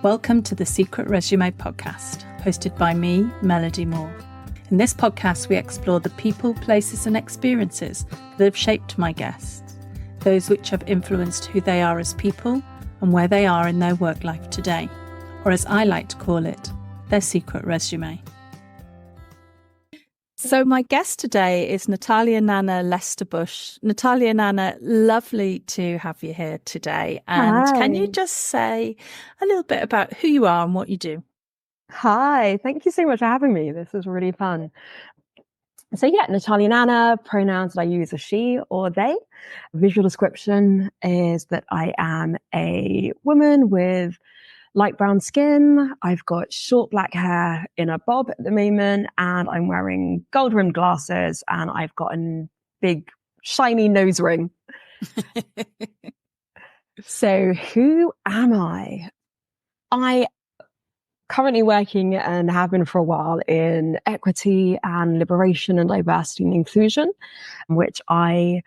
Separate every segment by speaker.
Speaker 1: Welcome to the Secret Resume podcast, hosted by me, Melody Moore. In this podcast, we explore the people, places and experiences that have shaped my guests, those which have influenced who they are as people and where they are in their work life today, or as I like to call it, their secret resume. So my guest today is Natalia Nana Lester-Bush. Natalia Nana, lovely to have you here today. And
Speaker 2: Hi.
Speaker 1: Can you just say a little bit about who you are and what you do?
Speaker 2: Hi, thank you so much for having me. This is really fun. So Natalia Nana, pronouns that I use are she or they. Visual description is that I am a woman with light brown skin. I've got short black hair in a bob at the moment, and I'm wearing gold rimmed glasses, and I've got a big shiny nose ring. So who am I? I currently working and have been for a while in equity and liberation and diversity and inclusion, which I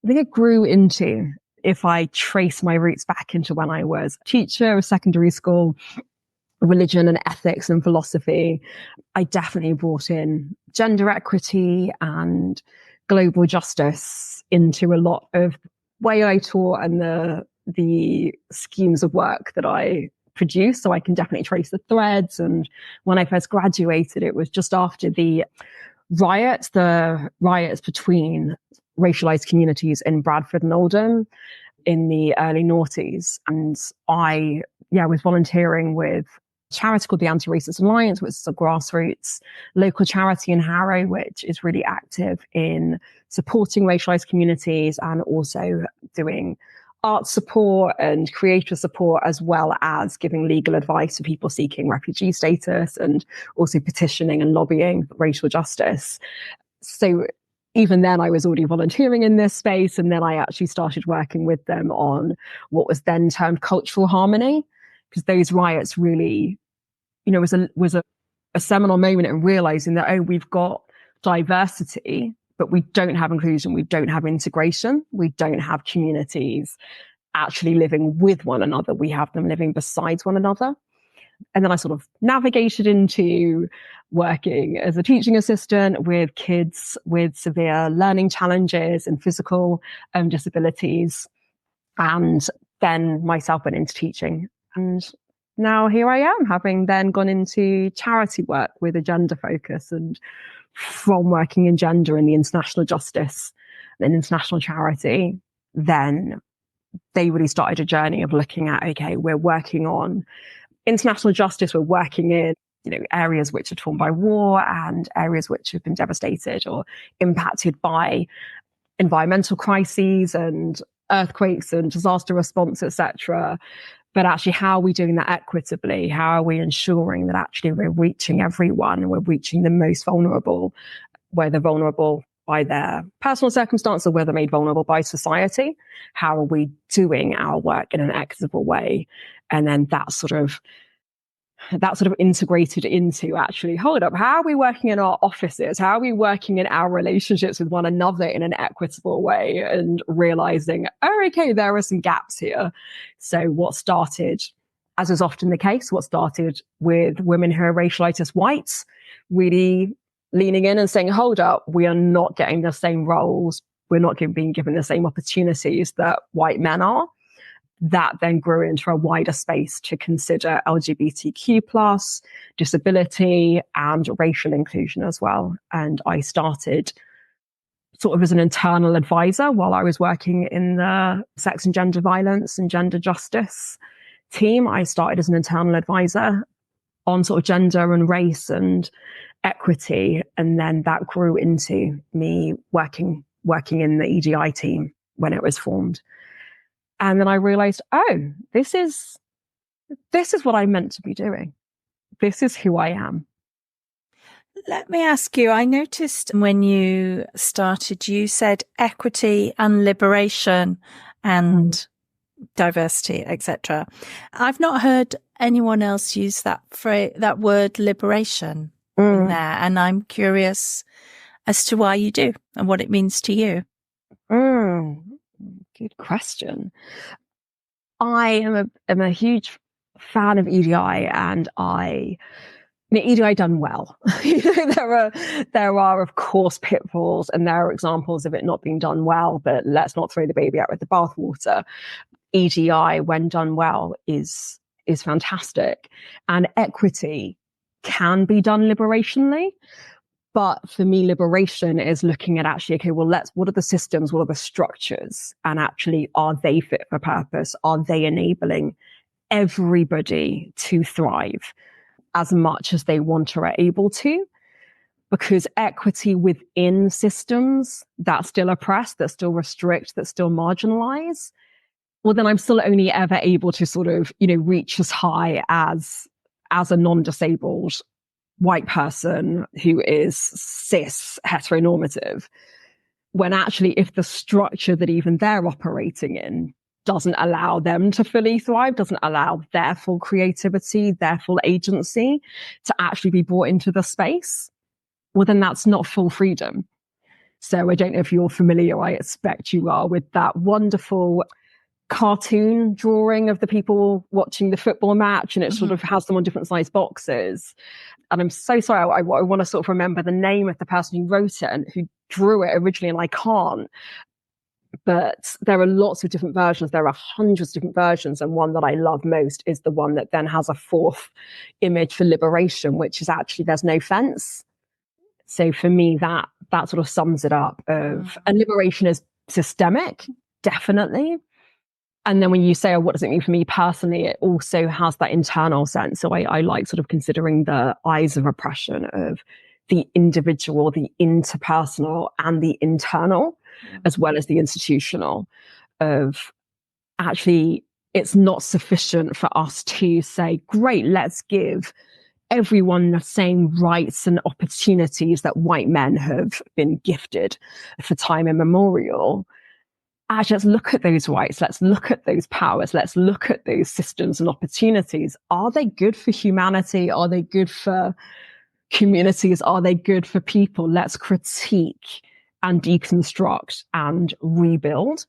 Speaker 2: think it grew into if I trace my roots back into when I was a teacher of secondary school, religion and ethics and philosophy. I definitely brought in gender equity and global justice into a lot of way I taught and the schemes of work that I produced. So I can definitely trace the threads. And when I first graduated, it was just after the riots between racialized communities in Bradford and Oldham in the early noughties. And I was volunteering with a charity called the Anti-Racist Alliance, which is a grassroots local charity in Harrow, which is really active in supporting racialized communities and also doing art support and creator support, as well as giving legal advice to people seeking refugee status and also petitioning and lobbying for racial justice. So even then I was already volunteering in this space. And then I actually started working with them on what was then termed cultural harmony, because those riots really, was a seminal moment in realizing that, we've got diversity, but we don't have inclusion. We don't have integration. We don't have communities actually living with one another. We have them living besides one another. And then I sort of navigated into working as a teaching assistant with kids with severe learning challenges and physical disabilities. And then myself went into teaching. And now here I am, having then gone into charity work with a gender focus, and from working in gender in the international justice and international charity, then they really started a journey of looking at, okay, we're working on international justice, we're working in, areas which are torn by war and areas which have been devastated or impacted by environmental crises and earthquakes and disaster response, etc. But actually, how are we doing that equitably? How are we ensuring that actually we're reaching everyone and we're reaching the most vulnerable, whether vulnerable by their personal circumstance or whether made vulnerable by society? How are we doing our work in an equitable way? And then that sort of integrated into actually, hold up, how are we working in our offices? How are we working in our relationships with one another in an equitable way? And realizing, okay, there are some gaps here. So what started, as is often the case, what started with women who are racialized as whites, really leaning in and saying, hold up, we are not getting the same roles. We're not being given the same opportunities that white men are. That then grew into a wider space to consider LGBTQ+, disability, and racial inclusion as well. And I started sort of as an internal advisor while I was working in the sex and gender violence and gender justice team. I started as an internal advisor on sort of gender and race and equity. And then that grew into me working in the EDI team when it was formed. And then I realized, this is what I'm meant to be doing. This is who I am.
Speaker 1: Let me ask you, I noticed when you started, you said equity and liberation and diversity, etc. I've not heard anyone else use that word liberation in there. And I'm curious as to why you do and what it means to you.
Speaker 2: Good question. I am a huge fan of EDI, and EDI done well. There are of course pitfalls, and there are examples of it not being done well, but let's not throw the baby out with the bathwater. EDI, when done well, is fantastic, and equity can be done liberationally. But for me, liberation is looking at actually, okay, well, what are the systems, what are the structures, and actually, are they fit for purpose? Are they enabling everybody to thrive as much as they want or are able to? Because equity within systems that still oppress, that still restrict, that still marginalize, well, then I'm still only ever able to sort of, reach as high as a non-disabled white person who is cis heteronormative, when actually, if the structure that even they're operating in doesn't allow them to fully thrive, doesn't allow their full creativity, their full agency to actually be brought into the space, well, then that's not full freedom. So I don't know if you're familiar, I expect you are, with that wonderful cartoon drawing of the people watching the football match, and it sort of has them on different size boxes. And I'm so sorry, I want to sort of remember the name of the person who wrote it and who drew it originally, and I can't. But there are lots of different versions. There are hundreds of different versions. And one that I love most is the one that then has a fourth image for liberation, which is actually there's no fence. So for me, that sort of sums it up. And liberation is systemic, definitely. And then when you say, what does it mean for me personally, it also has that internal sense. So I like sort of considering the eyes of oppression of the individual, the interpersonal, and the internal, as well as the institutional. Of actually, it's not sufficient for us to say, great, let's give everyone the same rights and opportunities that white men have been gifted for time immemorial. Actually, let's look at those rights. Let's look at those powers. Let's look at those systems and opportunities. Are they good for humanity? Are they good for communities? Are they good for people? Let's critique and deconstruct and rebuild.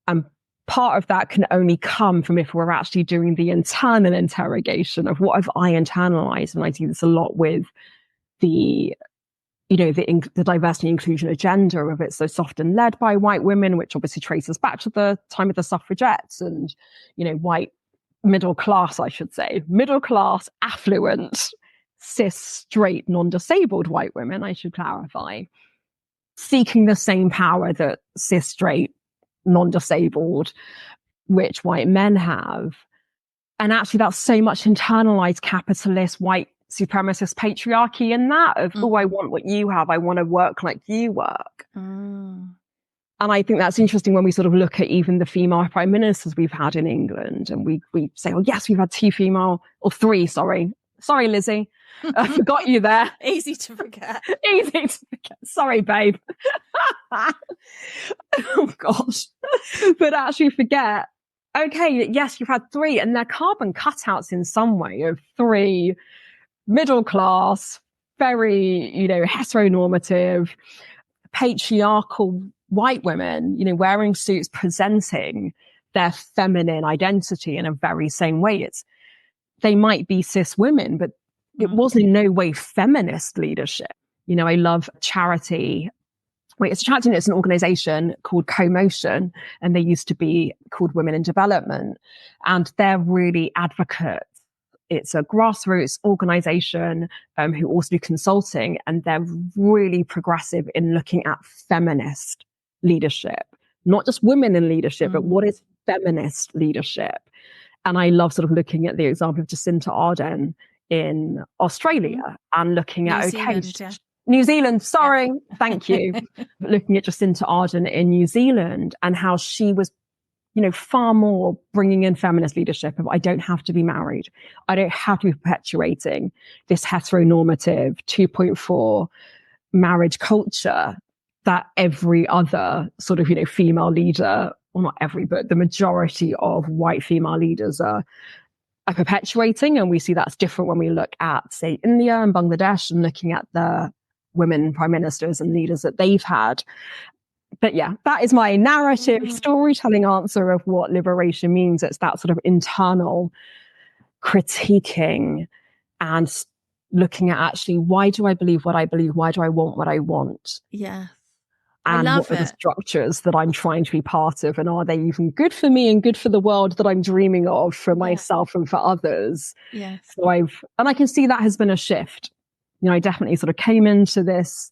Speaker 2: And part of that can only come from if we're actually doing the internal interrogation of what have I internalized. And I do this a lot with the diversity and inclusion agenda of it's so soft and led by white women, which obviously traces back to the time of the suffragettes and, white middle class, I should say, middle class, affluent, cis, straight, non-disabled white women, I should clarify, seeking the same power that cis, straight, non-disabled, rich white men have. And actually that's so much internalized capitalist, white supremacist patriarchy in that of, I want what you have. I want to work like you work. And I think that's interesting when we sort of look at even the female prime ministers we've had in England, and we say, yes, we've had three, sorry, Lizzie. I forgot you there.
Speaker 1: Easy to forget.
Speaker 2: Sorry, babe. Oh, gosh. But actually forget, okay, yes, you've had three, and they're carbon cutouts in some way of three middle class, very, heteronormative, patriarchal white women, wearing suits, presenting their feminine identity in a very same way. They might be cis women, but it was in no way feminist leadership. I love charity. It's an organization called Co-Motion, and they used to be called Women in Development. And they're really advocates. It's a grassroots organization who also do consulting, and they're really progressive in looking at feminist leadership, not just women in leadership, but what is feminist leadership? And I love sort of looking at the example of Jacinta Ardern in Australia and looking at, New Zealand, sorry, thank you. Looking at Jacinta Ardern in New Zealand and how she was, far more bringing in feminist leadership of I don't have to be married. I don't have to be perpetuating this heteronormative 2.4 marriage culture that every other sort of, female leader, well, not every, but the majority of white female leaders are perpetuating. And we see that's different when we look at, say, India and Bangladesh and looking at the women prime ministers and leaders that they've had. But yeah, that is my narrative storytelling answer of what liberation means. It's that sort of internal critiquing and looking at actually, why do I believe what I believe? Why do I want what I want?
Speaker 1: Yeah. I
Speaker 2: And
Speaker 1: love
Speaker 2: what are the
Speaker 1: it.
Speaker 2: structures that I'm trying to be part of? And are they even good for me and good for the world that I'm dreaming of for myself and for others?
Speaker 1: Yes.
Speaker 2: So I can see that has been a shift. I definitely sort of came into this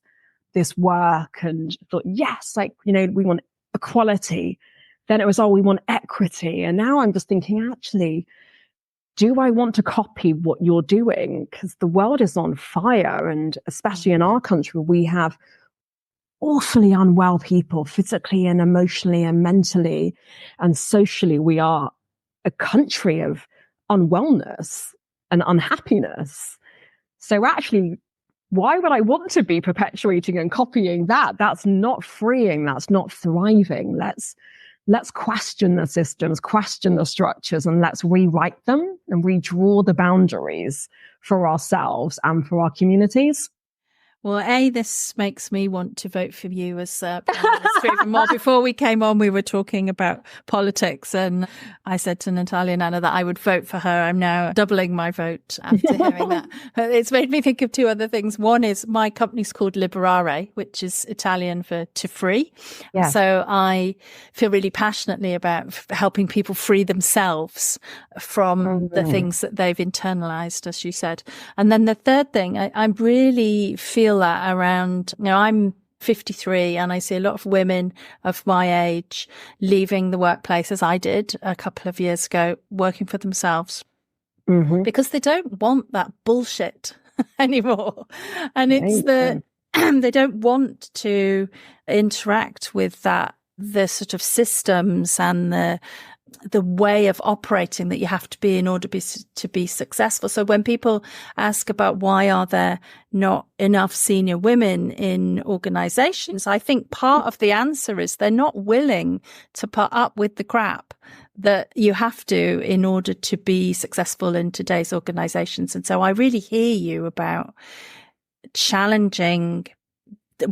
Speaker 2: work and thought, yes, like, we want equality. Then it was, oh, we want equity. And now I'm just thinking, actually, do I want to copy what you're doing? Because the world is on fire. And especially in our country, we have awfully unwell people physically and emotionally and mentally and socially. We are a country of unwellness and unhappiness. So actually, why would I want to be perpetuating and copying that? That's not freeing. That's not thriving. Let's question the systems, question the structures, and let's rewrite them and redraw the boundaries for ourselves and for our communities.
Speaker 1: Well, this makes me want to vote for you as Prime Minister even more. Before we came on, we were talking about politics, and I said to Natalia Nana that I would vote for her. I'm now doubling my vote after hearing that. It's made me think of two other things. One is my company's called Liberare, which is Italian for to free. Yeah. So I feel really passionately about helping people free themselves from the things that they've internalized, as you said. And then the third thing, I really feel that around, I'm 53 and I see a lot of women of my age leaving the workplace, as I did a couple of years ago, working for themselves because they don't want that bullshit anymore. And it's they don't want to interact with the sort of systems and the way of operating that you have to be in order to be successful. So when people ask about why are there not enough senior women in organizations, I think part of the answer is they're not willing to put up with the crap that you have to in order to be successful in today's organizations. And so I really hear you about challenging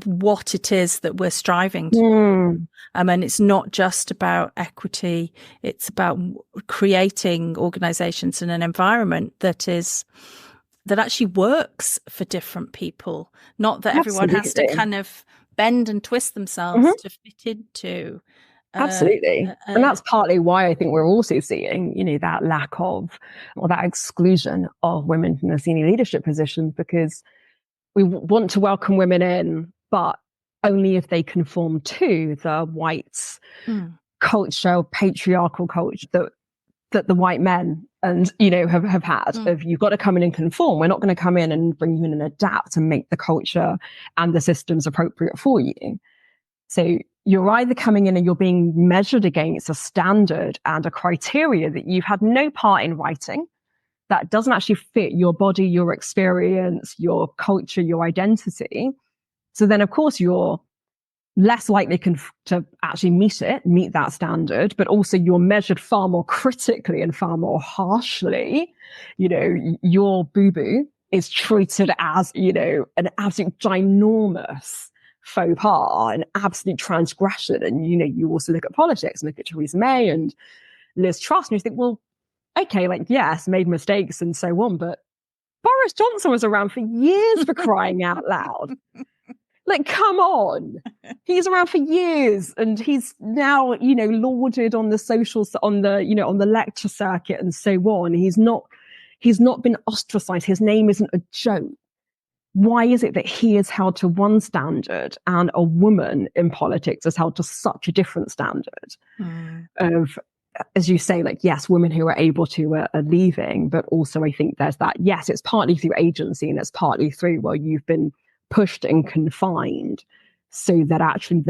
Speaker 1: what it is that we're striving to. And it's not just about equity. It's about creating organizations in an environment that actually works for different people. Not that everyone has to kind of bend and twist themselves to fit into.
Speaker 2: Absolutely. And that's partly why I think we're also seeing, that lack of, or that exclusion of women from the senior leadership positions, because we want to welcome women in, but only if they conform to the white culture, patriarchal culture that the white men and, have had of you've got to come in and conform. We're not going to come in and bring you in and adapt and make the culture and the systems appropriate for you. So you're either coming in and you're being measured against a standard and a criteria that you've had no part in writing, that doesn't actually fit your body, your experience, your culture, your identity. So then, of course, you're less likely to actually meet that standard, but also you're measured far more critically and far more harshly. Your boo-boo is treated as, an absolute ginormous faux pas, an absolute transgression. And, you also look at politics and look at Theresa May and Liz Truss, and you think, well, okay, yes, made mistakes and so on, but Boris Johnson was around for years for crying out loud. Come on. He's around for years and he's now, lauded on the socials, on the lecture circuit and so on. He's not been ostracized. His name isn't a joke. Why is it that he is held to one standard and a woman in politics is held to such a different standard of, as you say, yes, women who are able to are leaving, but also I think there's that, yes, it's partly through agency and it's partly through, well, you've been pushed and confined so that actually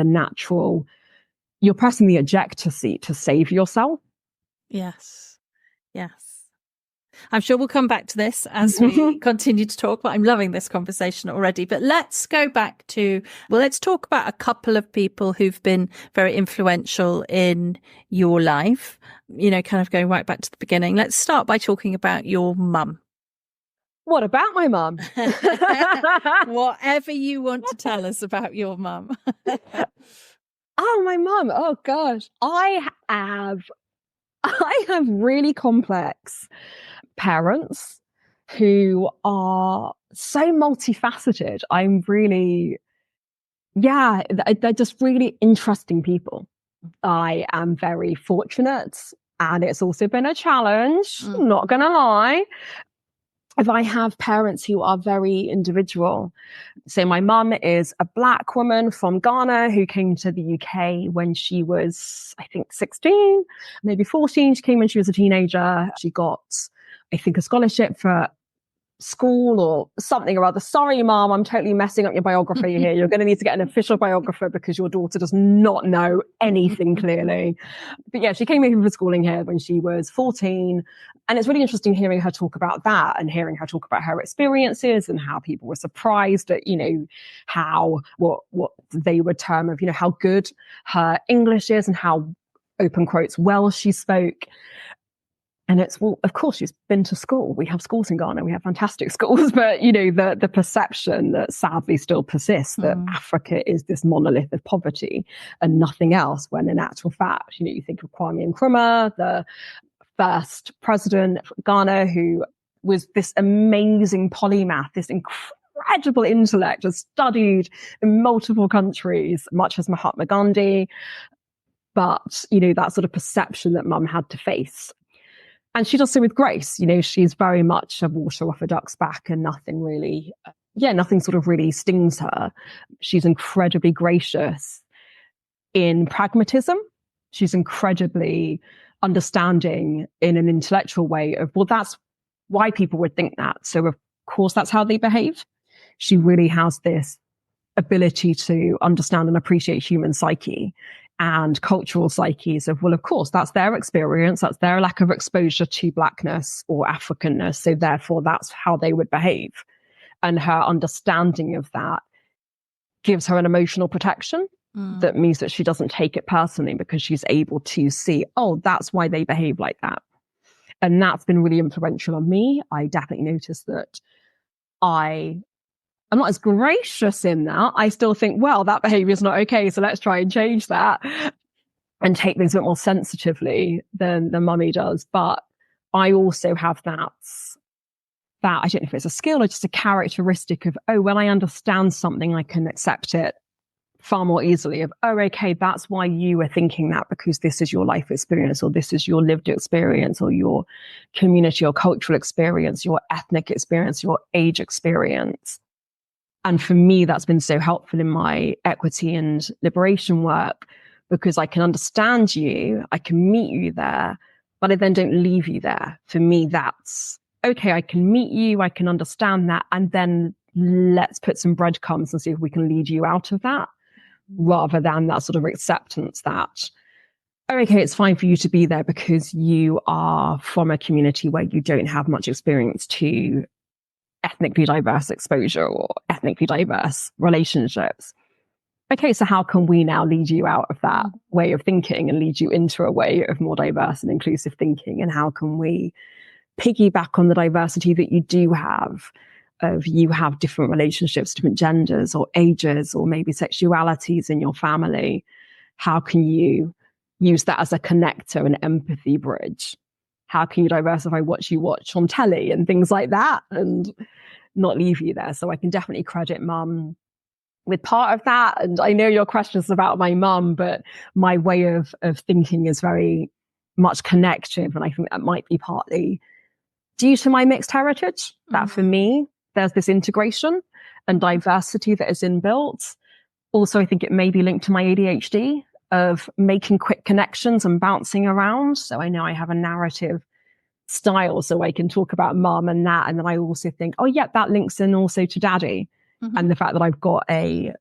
Speaker 2: you're pressing the ejector seat to save yourself. Yes.
Speaker 1: I'm sure we'll come back to this as we continue to talk, but I'm loving this conversation already. But let's go back let's talk about a couple of people who've been very influential in your life, kind of going right back to the beginning. Let's start by talking about your mum.
Speaker 2: What about my mum?
Speaker 1: Whatever you want to tell us about your mum.
Speaker 2: Oh, my mum. Oh, gosh. I have really complex parents who are so multifaceted. I'm really, they're just really interesting people. I am very fortunate, and it's also been a challenge, not going to lie. If I have parents who are very individual. So my mum is a Black woman from Ghana who came to the UK when she was, I think, 16, maybe 14. She came when she was a teenager. She got, I think, a scholarship for school or something or other. Sorry, Mom, I'm totally messing up your biography here. You're going to need to get an official biographer because your daughter does not know anything clearly. But yeah, she came here for schooling here when she was 14. And it's really interesting hearing her talk about that and hearing her talk about her experiences and how people were surprised at, how, what they would term of, how good her English is and how, open quotes, well she spoke. And it's, well, of course, she's been to school. We have schools in Ghana. We have fantastic schools. But, the perception that sadly still persists that Africa is this monolith of poverty and nothing else, when in actual fact, you think of Kwame Nkrumah, the first president of Ghana, who was this amazing polymath, this incredible intellect, has studied in multiple countries, much as Mahatma Gandhi. But, that sort of perception that Mum had to face. And she does so with grace. She's very much a water off a duck's back, and nothing really, nothing sort of really stings her. She's incredibly gracious in pragmatism. She's incredibly understanding in an intellectual way of, well, that's why people would think that. So of course, that's how they behave. She really has this ability to understand and appreciate human psyche and cultural psyches of, well, of course, that's their experience. That's their lack of exposure to Blackness or Africanness. So therefore, that's how they would behave. And her understanding of that gives her an emotional protection. That means that she doesn't take it personally because she's able to see, oh, that's why they behave like that. And that's been really influential on me. I definitely noticed that I'm not as gracious in that. I still think, well, that behavior is not okay, so let's try and change that and take things a bit more sensitively than Mummy does. But I also have that I don't know if it's a skill or just a characteristic of, oh, when I understand something, I can accept it far more easily of, oh, okay, that's why you were thinking that, because this is your life experience, or this is your lived experience, or your community or cultural experience, your ethnic experience, your age experience. And for me, that's been so helpful in my equity and liberation work, because I can understand you, I can meet you there, but I then don't leave you there. For me, that's okay, I can meet you, I can understand that, and then let's put some breadcrumbs and see if we can lead you out of that, rather than that sort of acceptance that, okay, it's fine for you to be there because you are from a community where you don't have much experience to ethnically diverse exposure or ethnically diverse relationships. Okay, so how can we now lead you out of that way of thinking and lead you into a way of more diverse and inclusive thinking? And how can we piggyback on the diversity that you do have, of you have different relationships, different genders or ages, or maybe sexualities in your family? How can you use that as a connector and empathy bridge? How can you diversify what you watch on telly and things like that and not leave you there? So I can definitely credit Mum with part of that. And I know your question's about my mum, but my way of thinking is very much connective. And I think that might be partly due to my mixed heritage, that for me, there's this integration and diversity that is inbuilt. Also, I think it may be linked to my ADHD of making quick connections and bouncing around. So I know I have a narrative style, so I can talk about Mum and that. And then I also think, oh yeah, that links in also to Daddy. And the fact that I've got a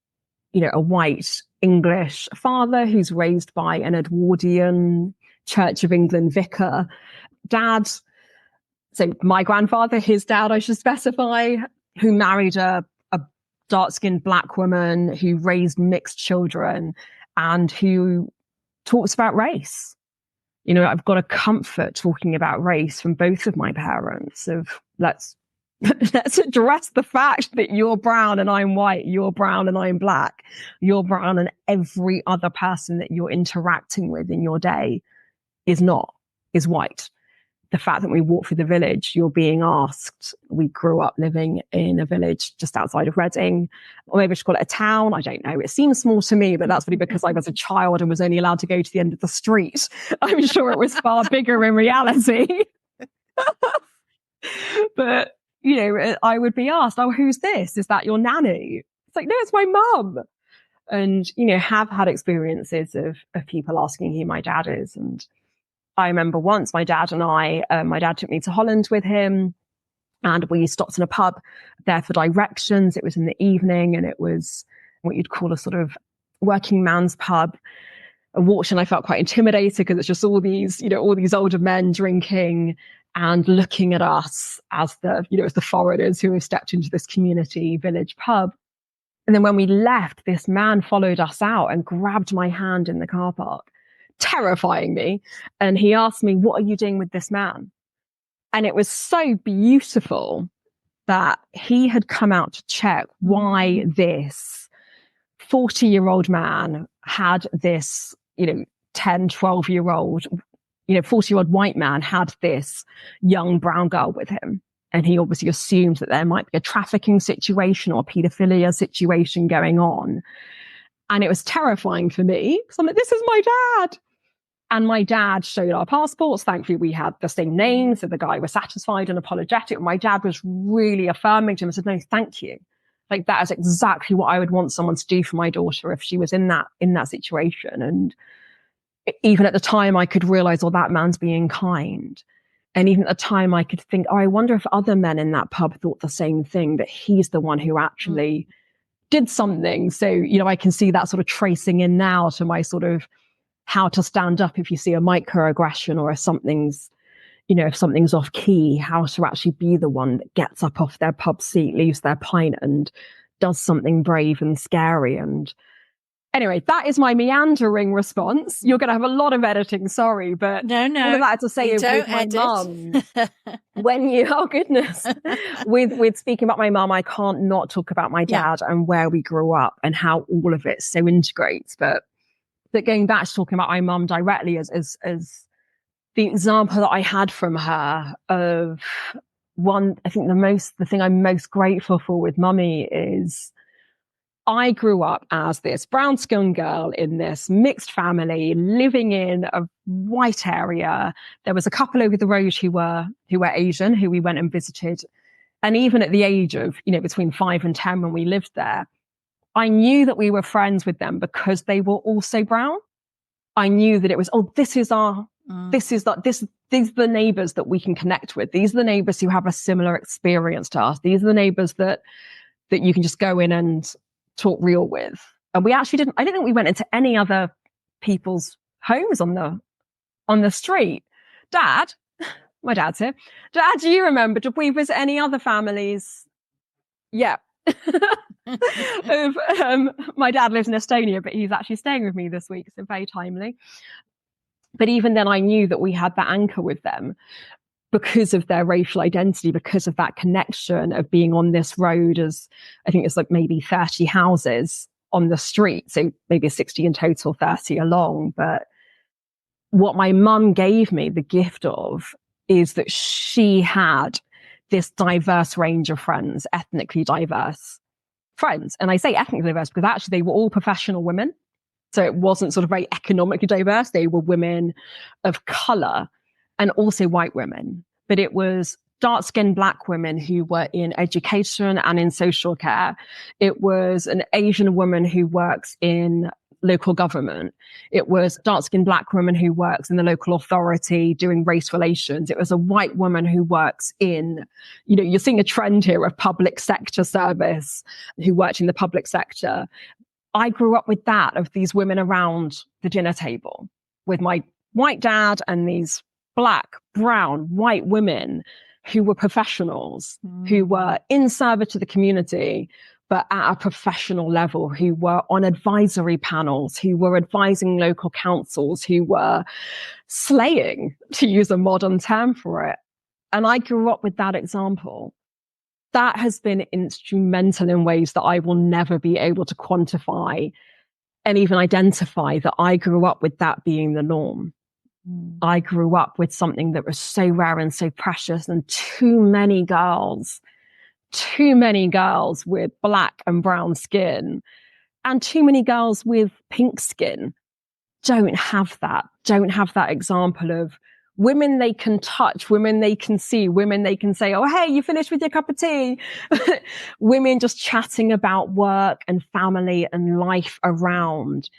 Speaker 2: white English father who's raised by an Edwardian Church of England vicar. Dad, so my grandfather, his dad, I should specify, who married a dark-skinned Black woman who raised mixed children and who talks about race. I've got a comfort talking about race from both of my parents of let's address the fact that you're brown and I'm white, you're brown and I'm Black, you're brown and every other person that you're interacting with in your day is white. the fact that we walk through the village, you're being asked. We grew up living in a village just outside of Reading, or maybe I should call it a town. I don't know. It seems small to me, but that's really because I was a child and was only allowed to go to the end of the street. I'm sure it was far bigger in reality. But, you know, I would be asked, oh, who's this? Is that your nanny? It's like, no, it's my mum. And, you know, have had experiences of people asking who my dad is. And I remember once my dad took me to Holland with him, and we stopped in a pub there for directions. It was in the evening, and it was what you'd call a sort of working man's pub. I walked in, I felt quite intimidated because it's just all these older men drinking and looking at us as the foreigners who have stepped into this community village pub. And then when we left, this man followed us out and grabbed my hand in the car park, terrifying me. And he asked me, what are you doing with this man? And it was so beautiful that he had come out to check why this 40-year-old man had this, 10, 12-year-old, 40-year-old white man had this young brown girl with him. And he obviously assumed that there might be a trafficking situation or a paedophilia situation going on. And it was terrifying for me because I'm like, this is my dad. And my dad showed our passports. Thankfully, we had the same names. So the guy was satisfied and apologetic. And my dad was really affirming to him and said, no, thank you. Like, that is exactly what I would want someone to do for my daughter if she was in that situation. And even at the time, I could realize, oh, that man's being kind. And even at the time, I could think, oh, I wonder if other men in that pub thought the same thing, that he's the one who actually did something. So, I can see that sort of tracing in now to my sort of how to stand up if you see a microaggression or if something's off key, how to actually be the one that gets up off their pub seat, leaves their pint and does something brave and scary. And anyway, that is my meandering response. You're going to have a lot of editing, sorry, but
Speaker 1: no,
Speaker 2: all of that to say is with my mum. Oh goodness, with speaking about my mum, I can't not talk about my dad and where we grew up and how all of it so integrates. But going back to talking about my mum directly as the example that I had from her of one, I think the thing I'm most grateful for with mummy is I grew up as this brown skinned girl in this mixed family living in a white area. There was a couple over the road who were Asian, who we went and visited. And even at the age of, between 5 and 10 when we lived there, I knew that we were friends with them because they were also brown. I knew that it was, these are the neighbors that we can connect with. These are the neighbors who have a similar experience to us. These are the neighbors that you can just go in and talk real with. And I don't think we went into any other people's homes on the street. Dad, my dad's here. Dad, do you remember, did we visit any other families? Yeah. My dad lives in Estonia, but he's actually staying with me this week, so very timely. But even then, I knew that we had that anchor with them because of their racial identity, because of that connection of being on this road as, I think it's like maybe 30 houses on the street. So maybe 60 in total, 30 along. But what my mum gave me the gift of is that she had this diverse range of friends, ethnically diverse friends. And I say ethnically diverse because actually they were all professional women. So it wasn't sort of very economically diverse. They were women of color and also white women. But it was dark-skinned Black women who were in education and in social care. It was an Asian woman who works in local government. It was dark-skinned Black woman who works in the local authority doing race relations. It was a white woman who works in, you're seeing a trend here of public sector service, who worked in the public sector. I grew up with that, of these women around the dinner table with my white dad and these Black, brown, white women who were professionals, who were in service to the community, but at a professional level, who were on advisory panels, who were advising local councils, who were slaying, to use a modern term for it. And I grew up with that example. That has been instrumental in ways that I will never be able to quantify and even identify, that I grew up with that being the norm. I grew up with something that was so rare and so precious, and too many girls with black and brown skin, and too many girls with pink skin don't have that example of women they can touch, women they can see, women they can say, oh, hey, you finished with your cup of tea? Women just chatting about work and family and life around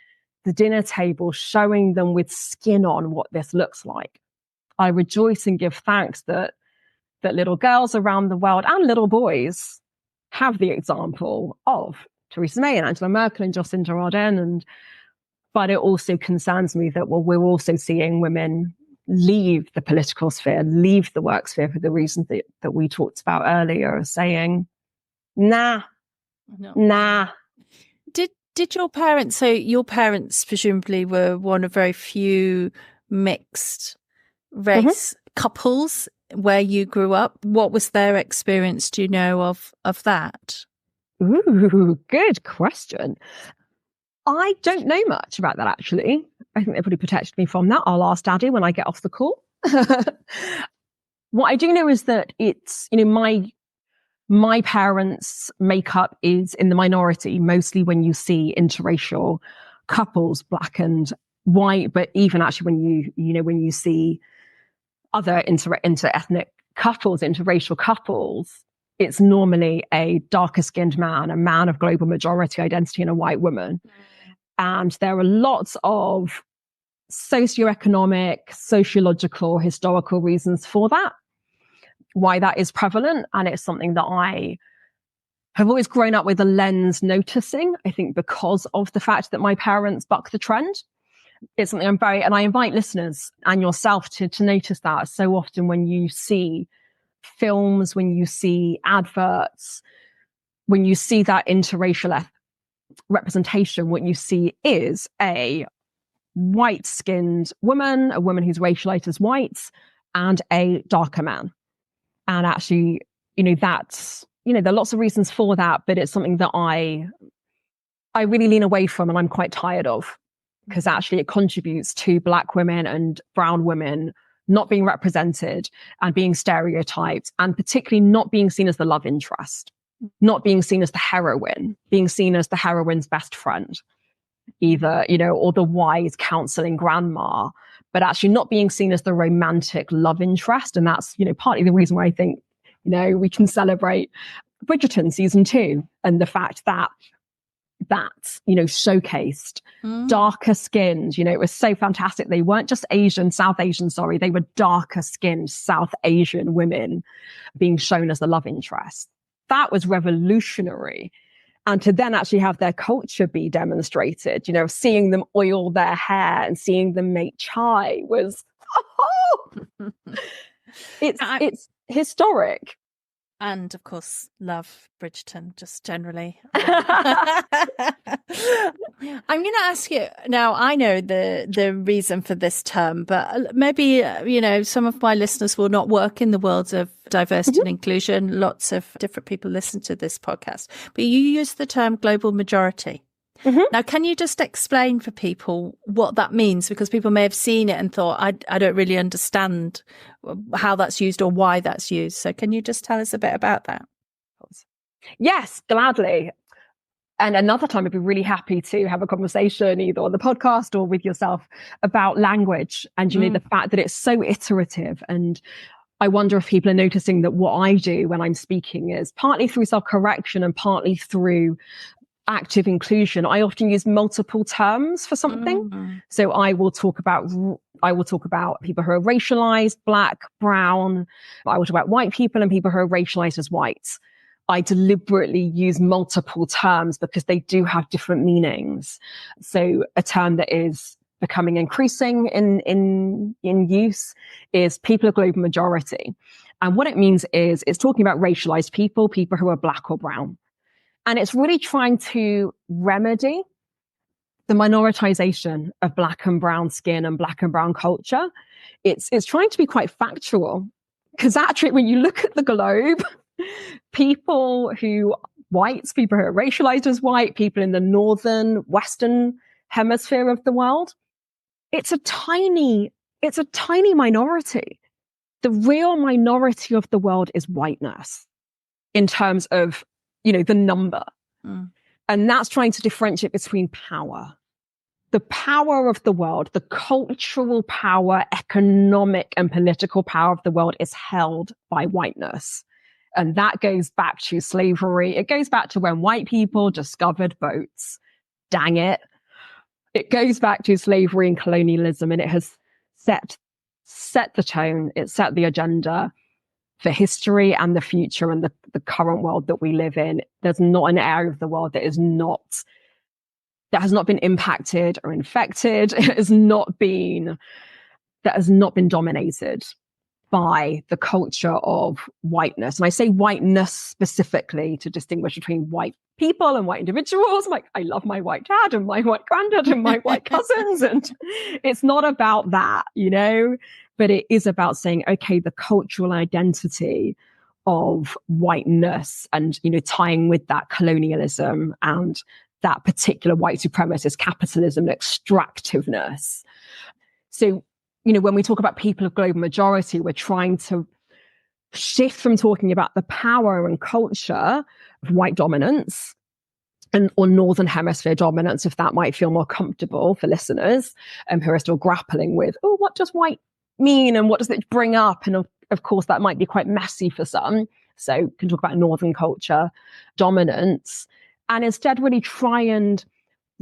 Speaker 2: the dinner table, showing them with skin on what this looks like. I rejoice and give thanks that little girls around the world and little boys have the example of Theresa May and Angela Merkel and Jacinda Ardern. But it also concerns me that, well, we're also seeing women leave the political sphere, leave the work sphere for the reasons that we talked about earlier, saying, nah.
Speaker 1: Did your parents, so your parents presumably were one of very few mixed race couples where you grew up. What was their experience, do you know, of that?
Speaker 2: Ooh, good question. I don't know much about that, actually. I think they probably protected me from that. I'll ask Daddy when I get off the call. What I do know is that it's, my parents' makeup is in the minority, mostly when you see interracial couples, black and white, but even actually when you see other inter-ethnic couples, interracial couples, it's normally a darker skinned man, a man of global majority identity, and a white woman. And there are lots of socioeconomic, sociological, historical reasons for that, why that is prevalent. And it's something that I have always grown up with a lens noticing, I think because of the fact that my parents buck the trend. It's something and I invite listeners and yourself to notice that. So often when you see films, when you see adverts, when you see that interracial representation, what you see is a white-skinned woman, a woman who's racialized as white, and a darker man. And actually, that's, there are lots of reasons for that, but it's something that I really lean away from and I'm quite tired of, because actually it contributes to Black women and brown women not being represented and being stereotyped, and particularly not being seen as the love interest, not being seen as the heroine, being seen as the heroine's best friend, either, or the wise counseling grandma, but actually not being seen as the romantic love interest. And that's, partly the reason why I think, we can celebrate Bridgerton season 2 and the fact that showcased darker skinned, it was so fantastic. They weren't just South Asian, they were darker skinned South Asian women being shown as the love interest. That was revolutionary. And to then actually have their culture be demonstrated, seeing them oil their hair and seeing them make chai was, it's historic.
Speaker 1: And of course, love Bridgerton, just generally. I'm going to ask you now. I know the reason for this term, but maybe some of my listeners will not work in the world of diversity and inclusion. Lots of different people listen to this podcast, but you use the term global majority. Now, can you just explain for people what that means? Because people may have seen it and thought, I don't really understand how that's used or why that's used. So can you just tell us a bit about that?
Speaker 2: Yes, gladly. And another time I'd be really happy to have a conversation either on the podcast or with yourself about language and, the fact that it's so iterative. And I wonder if people are noticing that what I do when I'm speaking is partly through self-correction and partly through active inclusion. I often use multiple terms for something. So I will talk about people who are racialized, Black, brown. I will talk about white people and people who are racialized as white. I deliberately use multiple terms because they do have different meanings. So a term that is becoming increasing in use is people of global majority. And what it means is it's talking about racialized people who are Black or brown. And it's really trying to remedy the minoritization of Black and brown skin and Black and brown culture. It's trying to be quite factual, because actually when you look at the globe, people who are racialized as white, people in the northern, western hemisphere of the world, it's a tiny it's a tiny minority. The real minority of the world is whiteness in terms of, the number. And that's trying to differentiate between power. The power of the world, the cultural power, economic and political power of the world is held by whiteness. And that goes back to slavery. It goes back to when white people discovered boats. Dang it. It goes back to slavery and colonialism, and it has set the tone. It set the agenda for history and the future and the current world that we live in. There's not an area of the world that has not been impacted or infected. It has not been dominated by the culture of whiteness. And I say whiteness specifically to distinguish between white people and white individuals. Like, I love my white dad and my white granddad and my white cousins. And it's not about that, but it is about saying, okay, the cultural identity of whiteness and, tying with that colonialism and that particular white supremacist capitalism and extractiveness. So, when we talk about people of global majority, we're trying to shift from talking about the power and culture of white dominance or Northern Hemisphere dominance, if that might feel more comfortable for listeners who are still grappling with, what does white mean and what does it bring up? And of course, that might be quite messy for some. So we can talk about Northern culture dominance and instead really try and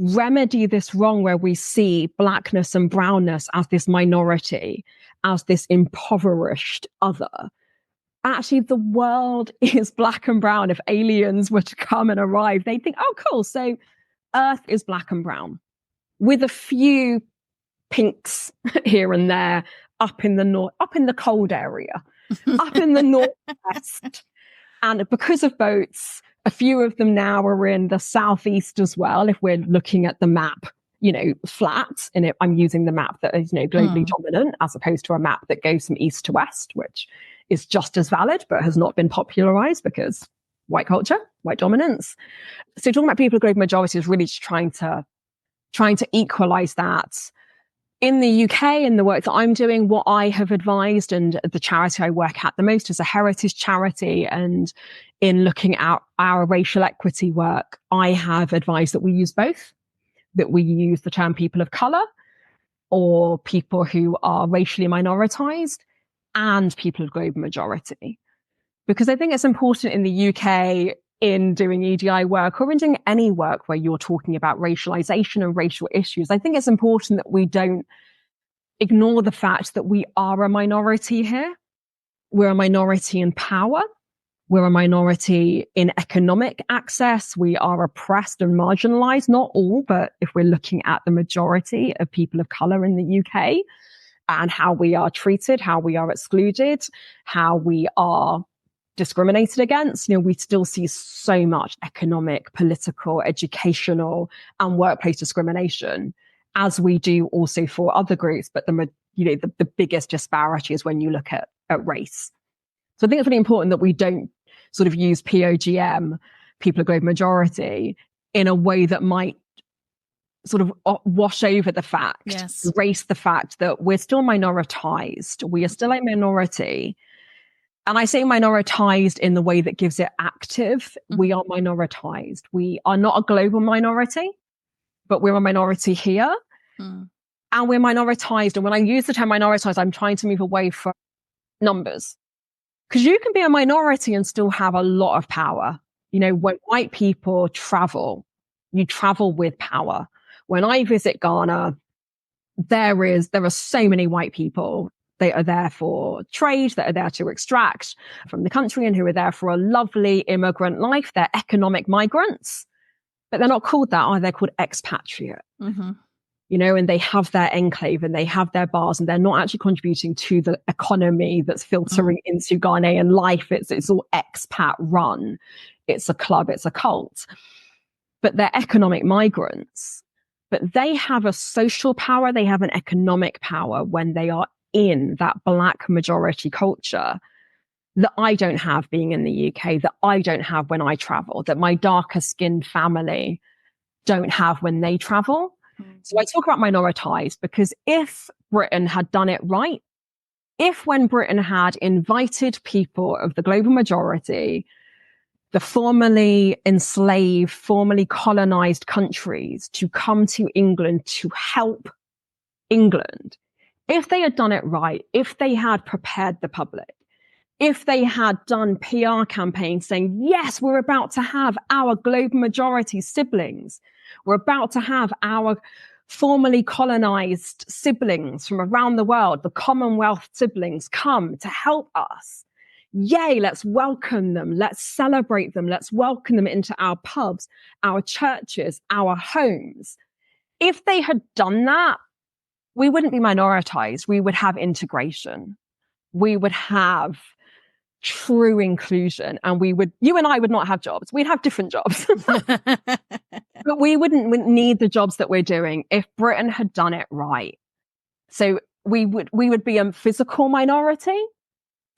Speaker 2: remedy this wrong where we see blackness and brownness as this minority, as this impoverished other. Actually, the world is black and brown. If aliens were to come and arrive, they'd think, oh, cool. So Earth is black and brown with a few pinks here and there up in the north, up in the cold area, up in the northwest. And because of boats, a few of them now are in the southeast as well. If we're looking at the map, flat, and I'm using the map that is, globally dominant, as opposed to a map that goes from east to west, which is just as valid, but has not been popularized because white culture, white dominance. So talking about people of global majority is really just trying to equalize that. In the UK, in the work that I'm doing, what I have advised, and the charity I work at the most is a heritage charity. And in looking at our racial equity work, I have advised that we use both, that we use the term people of color or people who are racially minoritized and people of global majority. Because I think it's important in the UK, in doing EDI work or in doing any work where you're talking about racialization and racial issues, I think it's important that we don't ignore the fact that we are a minority here. We're a minority in power. We're a minority in economic access. We are oppressed and marginalized. Not all, but if we're looking at the majority of people of color in the UK and how we are treated, how we are excluded, how we are discriminated against, we still see so much economic, political, educational, and workplace discrimination, as we do also for other groups. But the biggest disparity is when you look at race. So I think it's really important that we don't sort of use POGM, people of global majority, in a way that might sort of wash over the fact, erase the fact that we're still minoritized. We are still a minority. And I say minoritized in the way that gives it active. We are minoritized. We are not a global minority, but we're a minority here. And we're minoritized. And when I use the term minoritized, I'm trying to move away from numbers. Because you can be a minority and still have a lot of power. When white people travel, you travel with power. When I visit Ghana, there are so many white people. They are there for trade, that are there to extract from the country and who are there for a lovely immigrant life. They're economic migrants, but they're not called that, are they? They're called expatriate. And they have their enclave and they have their bars and they're not actually contributing to the economy that's filtering into Ghanaian life. It's all expat run. It's a club, it's a cult, but they're economic migrants, but they have a social power. They have an economic power when they are in that black majority culture that I don't have being in the UK, that I don't have when I travel, that my darker skinned family don't have when they travel. So I talk about minoritized because if Britain had done it right, if when Britain had invited people of the global majority, the formerly enslaved, formerly colonized countries to come to England to help England, if they had done it right, if they had prepared the public, if they had done PR campaigns saying, yes, we're about to have our global majority siblings, we're about to have our formerly colonized siblings from around the world, the Commonwealth siblings, come to help us. Yay, let's welcome them. Let's celebrate them. Let's welcome them into our pubs, our churches, our homes. If they had done that, we wouldn't be minoritized. We would have integration. We would have true inclusion, and you and I would not have jobs. We'd have different jobs. But we wouldn't need the jobs that we're doing if Britain had done it right. So we would be a physical minority.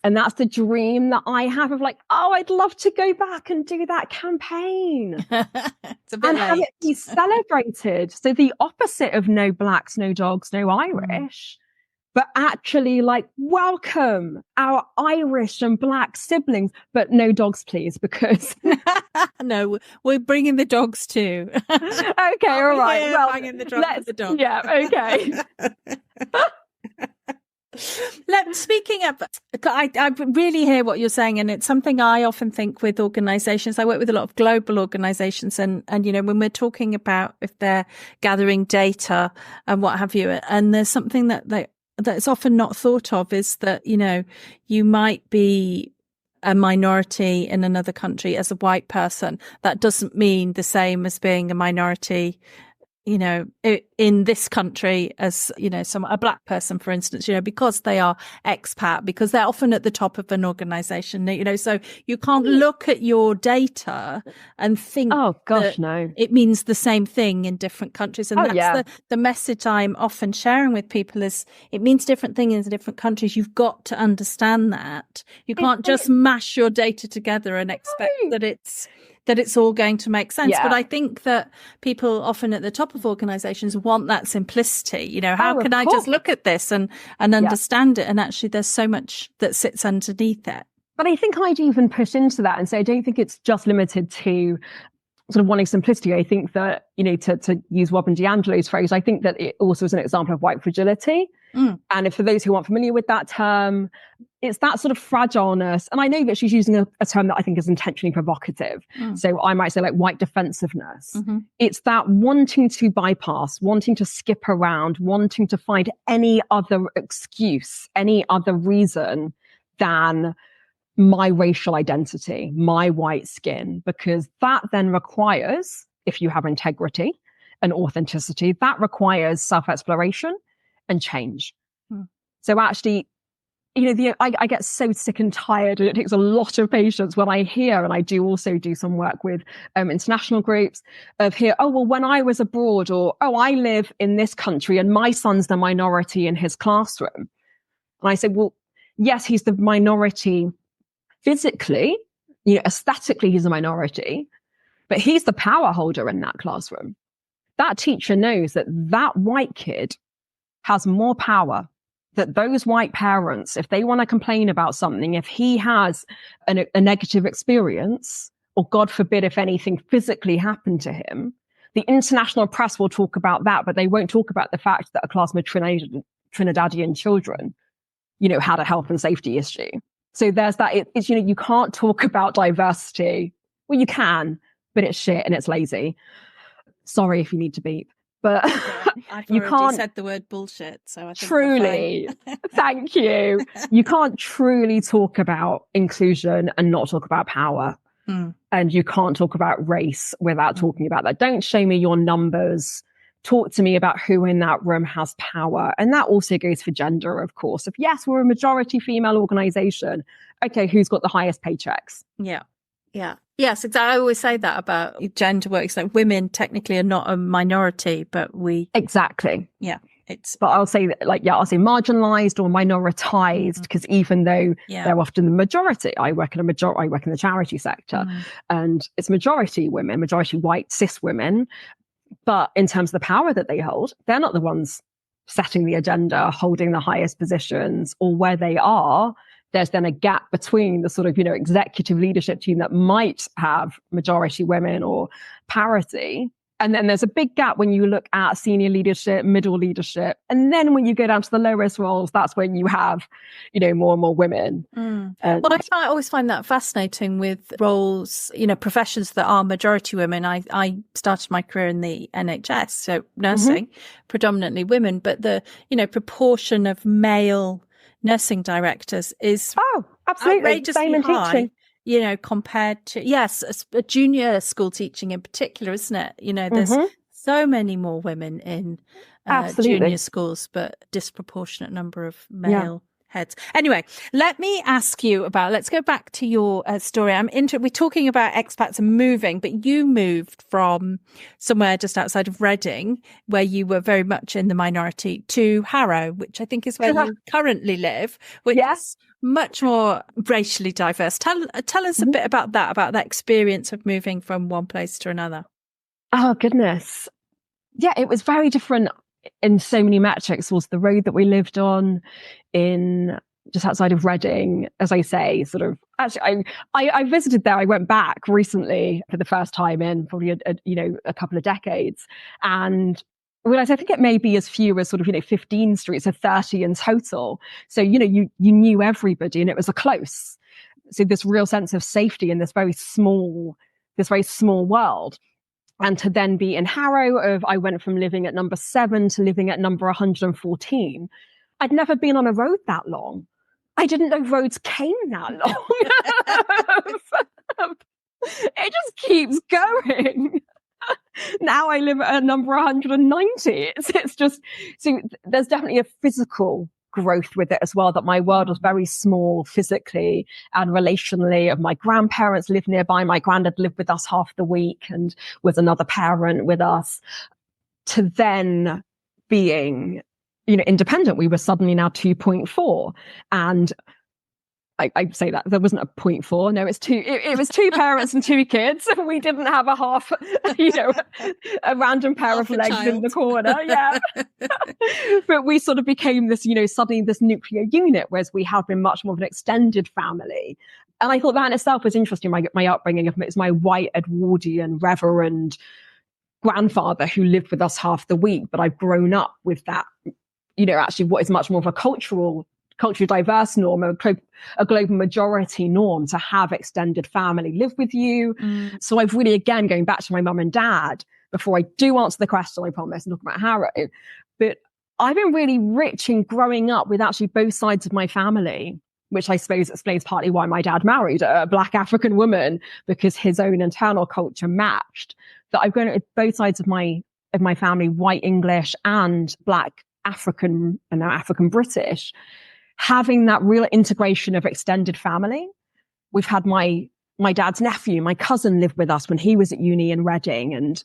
Speaker 2: And that's the dream that I have of like, oh, I'd love to go back and do that campaign.
Speaker 1: It's a bit
Speaker 2: and
Speaker 1: late.
Speaker 2: Have it be celebrated. So the opposite of no blacks, no dogs, no Irish, but actually like welcome our Irish and black siblings, but no dogs, please, because
Speaker 1: no, we're bringing the dogs too.
Speaker 2: Okay, all right.
Speaker 1: Well, banging the drum for the dogs.
Speaker 2: Yeah, okay.
Speaker 1: Speaking of, I really hear what you're saying, and it's something I often think with organizations. I work with a lot of global organizations, and you know, when we're talking about if they're gathering data and what have you, and there's something that's often not thought of is that, you know, you might be a minority in another country as a white person. That doesn't mean the same as being a minority, you know, in this country as, you know, a black person, for instance, you know, because they are expat, because they're often at the top of an organization, you know, so you can't look at your data and think,
Speaker 2: oh gosh, no,
Speaker 1: it means the same thing in different countries. And the message I'm often sharing with people is it means different things in different countries. You've got to understand that. You can't just mash your data together and expect that it's all going to make sense. But I think that people often at the top of organizations want that simplicity. You know, how can I just look at this and understand it? And actually there's so much that sits underneath it.
Speaker 2: But I think I'd even push into that and say, I don't think it's just limited to sort of wanting simplicity. I think that, you know, to use Robin DiAngelo's phrase, I think that it also is an example of white fragility. And if for those who aren't familiar with that term, it's that sort of fragileness. And I know that she's using a term that I think is intentionally provocative. So I might say like white defensiveness. It's that wanting to bypass, wanting to skip around, wanting to find any other excuse, any other reason than my racial identity, my white skin, because that then requires, if you have integrity and authenticity, that requires self-exploration and change. So actually, you know, I get so sick and tired, and it takes a lot of patience when I hear, and I do also do some work with international groups of here, oh, well, when I was abroad, or, oh, I live in this country and my son's the minority in his classroom. And I say, well, yes, he's the minority physically, you know, aesthetically, he's a minority, but he's the power holder in that classroom. That teacher knows that that white kid has more power, that those white parents, if they want to complain about something, if he has a negative experience, or God forbid, if anything physically happened to him, the international press will talk about that, but they won't talk about the fact that a class of Trinidadian children, you know, had a health and safety issue. So there's that, it's, you know, you can't talk about diversity. Well, you can, but it's shit and it's lazy. Sorry if you need to beep. But
Speaker 1: I've
Speaker 2: you can't
Speaker 1: said the word bullshit, so I think
Speaker 2: truly thank you. You can't truly talk about inclusion and not talk about power. And you can't talk about race without talking about that. Don't show me your numbers. Talk to me about who in that room has power. And that also goes for gender, of course. If yes, we're a majority female organization, okay, who's got the highest paychecks?
Speaker 1: Yes, exactly. I always say that about gender work. It's like women technically are not a minority, but we...
Speaker 2: Exactly.
Speaker 1: Yeah.
Speaker 2: But I'll say that, like, I'll say marginalized or minoritized, because even though they're often the majority, I work in the charity sector, and it's majority women, majority white cis women, But in terms of the power that they hold, they're not the ones setting the agenda, holding the highest positions, or where they are. There's then a gap between the sort of, executive leadership team that might have majority women or parity. And then there's a big gap when you look at senior leadership, middle leadership. And then when you go down to the lowest roles, that's when you have, more and more women.
Speaker 1: Well, I always find that fascinating with roles, professions that are majority women. I started my career in the NHS, so nursing, predominantly women, but the, proportion of male nursing directors is
Speaker 2: absolutely
Speaker 1: outrageously
Speaker 2: same in
Speaker 1: high.
Speaker 2: Teaching.
Speaker 1: Compared to, a junior school teaching in particular, isn't it? There's so many more women in junior schools, but disproportionate number of male heads. Anyway, let me ask you let's go back to your story. We're talking about expats and moving, but you moved from somewhere just outside of Reading, where you were very much in the minority, to Harrow, which I think is where you currently live, which is much more racially diverse. Tell us a bit about that experience of moving from one place to another.
Speaker 2: Oh, goodness. Yeah, it was very different in so many metrics. Was the road that we lived on in just outside of Reading, as I say, sort of, actually, I visited there. I went back recently for the first time in probably a couple of decades, and realized I think it may be as few as sort of 15 streets, or 30 in total. So you knew everybody, and it was a close. So this real sense of safety in this very small world. And to then be in Harrow, I went from living at number 7 to living at number 114. I'd never been on a road that long. I didn't know roads came that long. It just keeps going. Now I live at number 190. It's just, so there's definitely a physical growth with it as well, that my world was very small physically and relationally. My grandparents lived nearby. My granddad lived with us half the week and was another parent with us. To then being, independent, we were suddenly now 2.4. And I say that there wasn't a 0.4. No, it's two. It was 2 parents and 2 kids. We didn't have a half, a random pair of legs in the corner. Yeah. But we sort of became this, suddenly this nuclear unit, whereas we have been much more of an extended family. And I thought that in itself was interesting. My upbringing of it's my white Edwardian reverend grandfather who lived with us half the week, but I've grown up with that, actually what is much more of a culturally diverse norm, a global majority norm, to have extended family live with you. So I've really, again, going back to my mum and dad, before I do answer the question, I promise, and talk about Harrow, but I've been really rich in growing up with actually both sides of my family, which I suppose explains partly why my dad married a Black African woman, because his own internal culture matched. That I've grown up with both sides of my family, white English and Black African, and now African British, having that real integration of extended family. We've had my dad's nephew, my cousin, live with us when he was at uni in Reading. And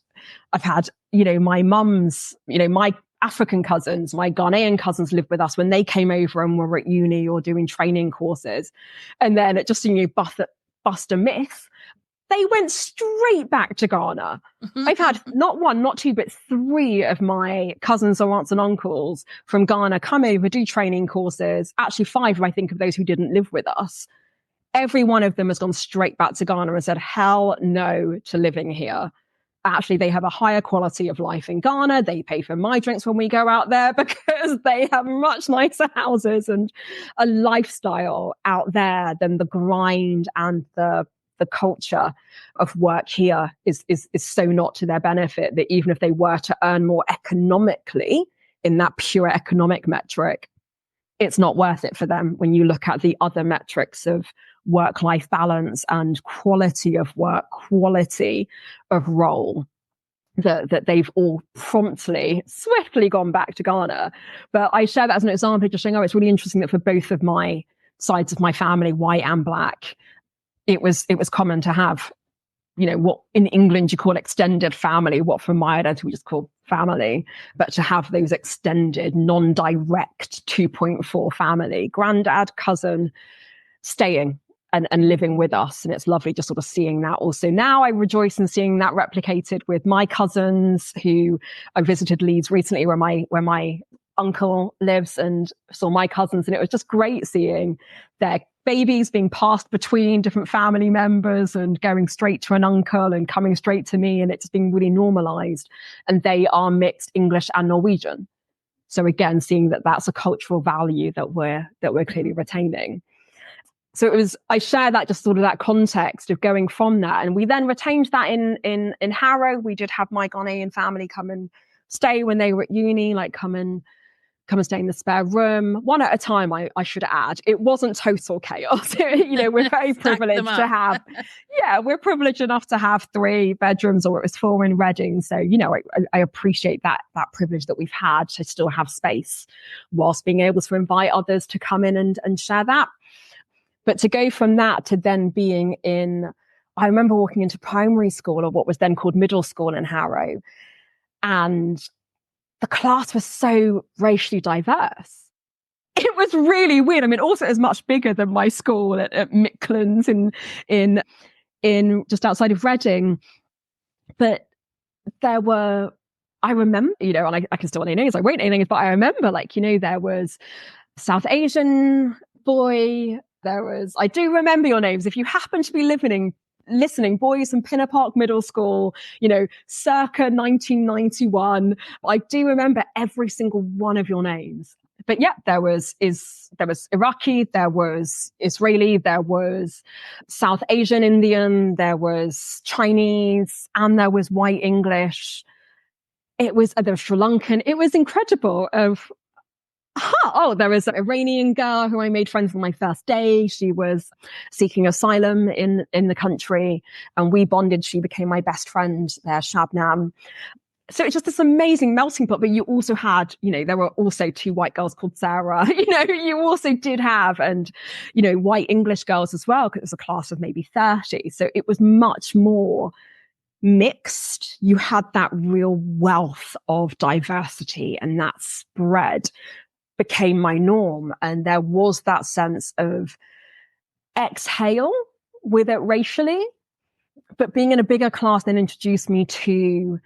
Speaker 2: I've had, my mum's, my African cousins, my Ghanaian cousins live with us when they came over and were at uni or doing training courses. And then it just, bust a myth, they went straight back to Ghana. I've had not 1, not 2, but 3 of my cousins or aunts and uncles from Ghana come over, do training courses. Actually, 5, I think, of those who didn't live with us. Every one of them has gone straight back to Ghana and said, hell no to living here. Actually, they have a higher quality of life in Ghana. They pay for my drinks when we go out there because they have much nicer houses and a lifestyle out there than the grind and the culture of work here is so not to their benefit, that even if they were to earn more economically in that pure economic metric, it's not worth it for them when you look at the other metrics of work-life balance and quality of work, quality of role, that they've all swiftly gone back to Ghana. But I share that as an example, just showing, it's really interesting that for both of my sides of my family, white and Black, it was common to have, what in England you call extended family, what from my identity we just call family, but to have those extended, non-direct 2.4 family, granddad, cousin, staying. and living with us. And it's lovely just sort of seeing that also. Now I rejoice in seeing that replicated with my cousins, who I visited Leeds recently, where my uncle lives, and saw my cousins. And it was just great seeing their babies being passed between different family members and going straight to an uncle and coming straight to me. And it's being really normalized. And they are mixed English and Norwegian. So again, seeing that that's a cultural value that we're clearly retaining. So I share that, just sort of that context of going from that. And we then retained that in Harrow. We did have my Ghanaian family come and stay when they were at uni, like come and stay in the spare room, one at a time, I should add. It wasn't total chaos. We're very privileged to have, we're privileged enough to have 3 bedrooms, or it was 4 in Reading. So, I appreciate that privilege that we've had to still have space whilst being able to invite others to come in and share that. But to go from that to then being I remember walking into primary school, or what was then called middle school in Harrow, and the class was so racially diverse. It was really weird. I mean, also it was much bigger than my school at Micklands in just outside of Reading. But there were, I remember, and I can still name names, I won't name names, but I remember, there was South Asian boy. I do remember your names. If you happen to be listening, boys from Pinner Park Middle School, circa 1991. I do remember every single one of your names. But yeah, there was Iraqi, there was Israeli, there was South Asian Indian, there was Chinese, and there was white English. There was Sri Lankan. It was incredible. There was an Iranian girl who I made friends with on my first day. She was seeking asylum in the country, and we bonded. She became my best friend there, Shabnam. So it's just this amazing melting pot. But you also had, there were also 2 white girls called Sarah. You also did have, and, white English girls as well, because it was a class of maybe 30. So it was much more mixed. You had that real wealth of diversity, and that spread became my norm. And there was that sense of exhale with it racially, but being in a bigger class then introduced me to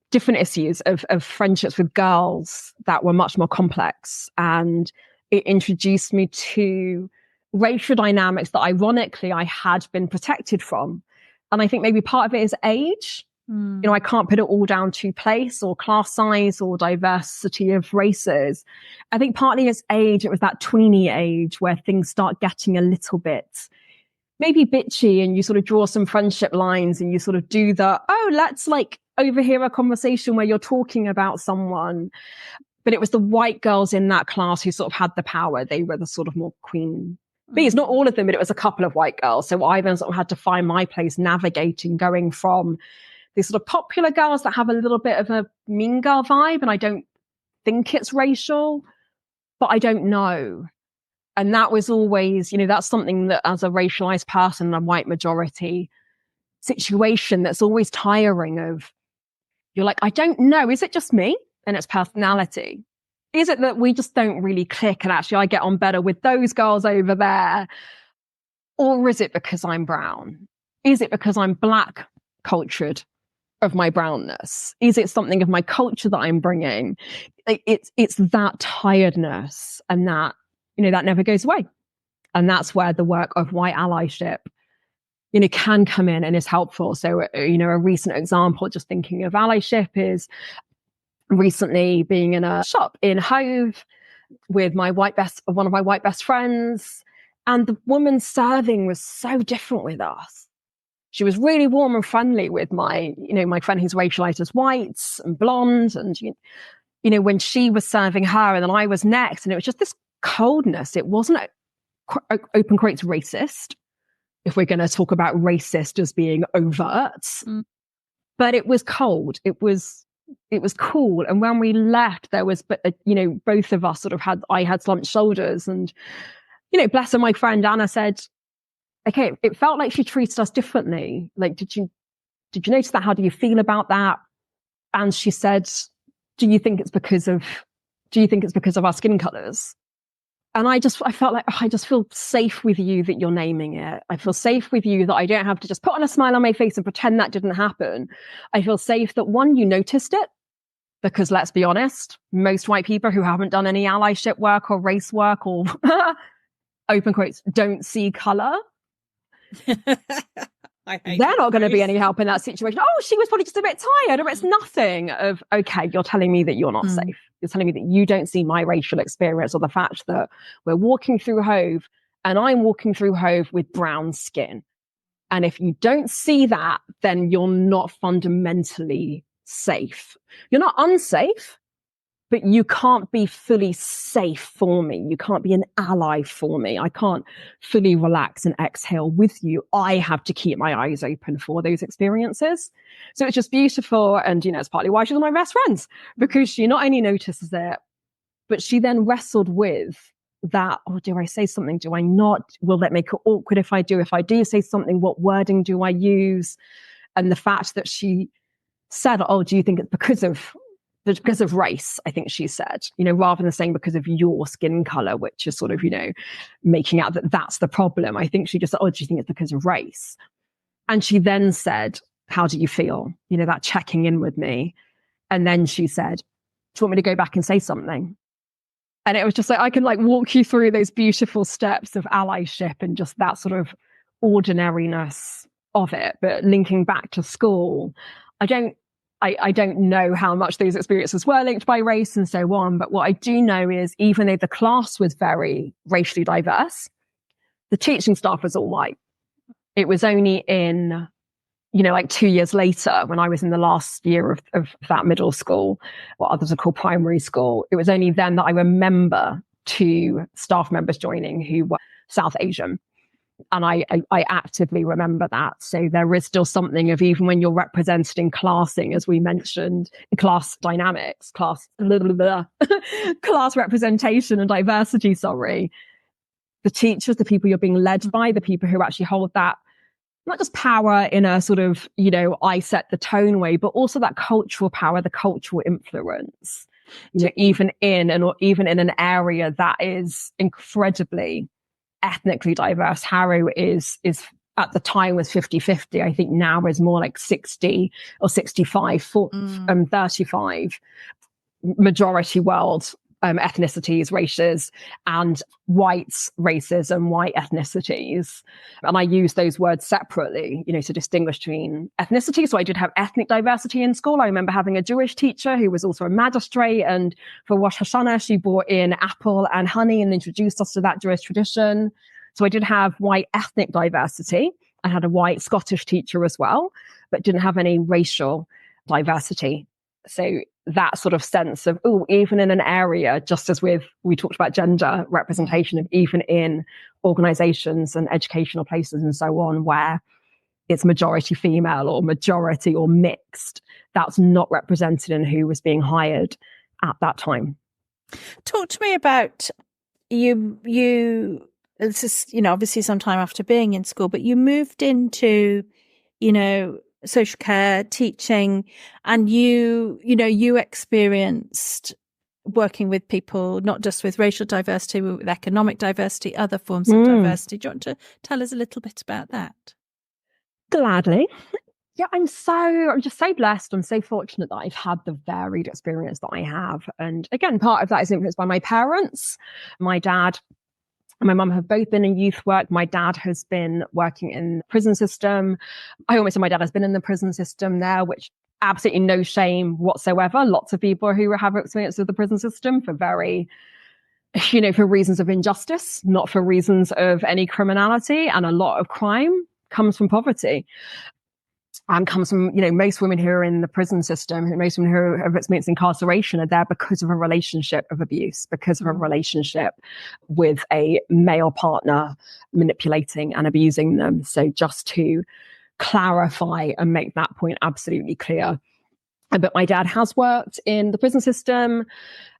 Speaker 2: different issues of friendships with girls that were much more complex. And it introduced me to racial dynamics that ironically I had been protected from. And I think maybe part of it is age. I can't put it all down to place or class size or diversity of races. I think partly it's age. It was that tweeny age where things start getting a little bit maybe bitchy, and you sort of draw some friendship lines, and you sort of do let's overhear a conversation where you're talking about someone. But it was the white girls in that class who sort of had the power. They were the sort of more queen bees. Not all of them, but it was a couple of white girls. So I then sort of had to find my place navigating, going from these sort of popular girls that have a little bit of a mean girl vibe, and I don't think it's racial, but I don't know. And that was always, that's something that as a racialized person in a white majority situation, that's always tiring of, you're like, I don't know, is it just me and its personality? Is it that we just don't really click, and actually I get on better with those girls over there? Or is it because I'm brown? Is it because I'm Black cultured of my brownness? Is it something of my culture that I'm bringing? It's that tiredness, and that, that never goes away. And that's where the work of white allyship, can come in and is helpful. So, a recent example, just thinking of allyship, is recently being in a shop in Hove with one of my white best friends. And the woman serving was so different with us. She was really warm and friendly with my friend who's racialized as white and blonde. And, when she was serving her, and then I was next, and it was just this coldness. It wasn't open quotes racist, if we're going to talk about racist as being overt, but it was cold. It was cool. And when we left, there was, both of us I had slumped shoulders, and, bless her, my friend Anna said, okay, it felt like she treated us differently. Like, did you notice that? How do you feel about that? And she said, do you think it's because of our skin colors? And I felt like, I just feel safe with you that you're naming it. I feel safe with you that I don't have to just put on a smile on my face and pretend that didn't happen. I feel safe that, one, you noticed it, because let's be honest, most white people who haven't done any allyship work or race work or open quotes, don't see color. They're not going to be any help in that situation. Oh, she was probably just a bit tired, or it's nothing. Of, okay, you're telling me that you're not safe. You're telling me that you don't see my racial experience, or the fact that we're walking through Hove and I'm walking through Hove with brown skin. And if you don't see that, then you're not fundamentally safe. You're not unsafe, but you can't be fully safe for me. You can't be an ally for me. I can't fully relax and exhale with you. I have to keep my eyes open for those experiences. So it's just beautiful. And, it's partly why she's one of my best friends, because she not only notices it, but she then wrestled with that. Oh, do I say something? Do I not? Will that make it awkward if I do? If I do say something, what wording do I use? And the fact that she said, oh, do you think it's because of race, I think she said, rather than saying because of your skin color, which is sort of, making out that that's the problem. I think she just said, oh, do you think it's because of race? And she then said, how do you feel? That checking in with me. And then she said, do you want me to go back and say something? And it was just like, I can walk you through those beautiful steps of allyship and just that sort of ordinariness of it. But linking back to school, I don't know how much those experiences were linked by race and so on. But what I do know is, even though the class was very racially diverse, the teaching staff was all white. It was only in, 2 years later, when I was in the last year of that middle school, what others are called primary school, it was only then that I remember 2 staff members joining who were South Asian. And I actively remember that. So there is still something of, even when you're represented in classing, as we mentioned, class dynamics, class representation and diversity, the teachers, the people you're being led by, the people who actually hold that, not just power in a sort of, I set the tone way, but also that cultural power, the cultural influence, even in an area that is incredibly ethnically diverse. Harrow is at the time was 50-50. I think now is more like 60 or 65, 35 majority world ethnicities, races, and white races and white ethnicities. And I use those words separately, to distinguish between ethnicity. So I did have ethnic diversity in school. I remember having a Jewish teacher who was also a magistrate, and for Rosh Hashanah, she brought in apple and honey and introduced us to that Jewish tradition. So I did have white ethnic diversity. I had a white Scottish teacher as well, but didn't have any racial diversity. So that sort of sense of, even in an area, just as we talked about gender representation, of even in organizations and educational places and so on, where it's majority female or majority or mixed, that's not represented in who was being hired at that time.
Speaker 1: Talk to me about you, this is, obviously some time after being in school, but you moved into, social care, teaching, and you experienced working with people, not just with racial diversity, but with economic diversity, other forms of diversity. Do you want to tell us a little bit about that?
Speaker 2: Gladly. Yeah, I'm just so blessed. I'm so fortunate that I've had the varied experience that I have. And again, part of that is influenced by my parents. My dad and my mum have both been in youth work. My dad has been working in the prison system. I almost say my dad has been in the prison system there, which absolutely no shame whatsoever. Lots of people who have experience with the prison system for for reasons of injustice, not for reasons of any criminality. And a lot of crime comes from poverty. And comes from, most women who are in the prison system, most women who have experienced incarceration are there because of a relationship of abuse, because of a relationship with a male partner manipulating and abusing them. So just to clarify and make that point absolutely clear. But my dad has worked in the prison system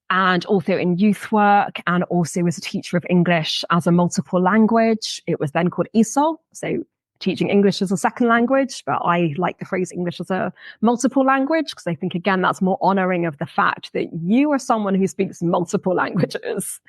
Speaker 2: and also in youth work, and also was a teacher of English as a multiple language. It was then called ESOL, so teaching English as a second language, but I like the phrase English as a multiple language because I think, again, that's more honoring of the fact that you are someone who speaks multiple languages.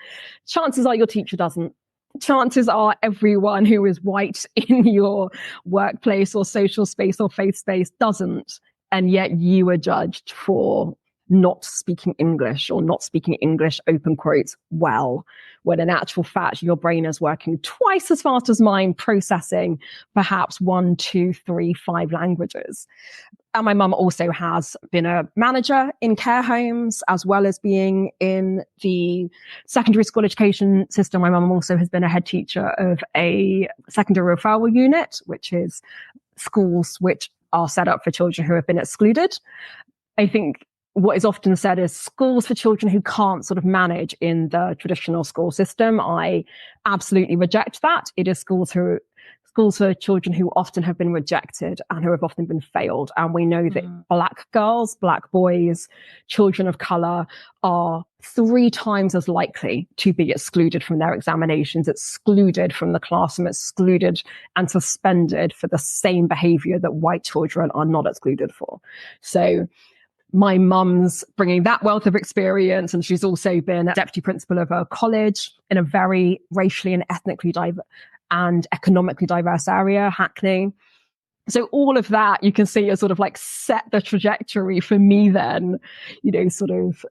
Speaker 2: Chances are your teacher doesn't. Chances are everyone who is white in your workplace or social space or faith space doesn't. And yet you are judged for not speaking English or not speaking English, open quotes, well, when in actual fact, your brain is working twice as fast as mine, processing perhaps 1, 2, 3, 5 languages. And my mum also has been a manager in care homes, as well as being in the secondary school education system. My mum also has been a head teacher of a secondary referral unit, which is schools which are set up for children who have been excluded. I think what is often said is schools for children who can't sort of manage in the traditional school system. I absolutely reject that. It is schools for children who often have been rejected and who have often been failed. And we know that Black girls, Black boys, children of color are 3 times as likely to be excluded from their examinations, excluded from the classroom, excluded and suspended for the same behavior that white children are not excluded for. So my mum's bringing that wealth of experience, and she's also been a deputy principal of a college in a very racially and ethnically diverse and economically diverse area, Hackney. So all of that you can see has sort of like set the trajectory for me then, sort of,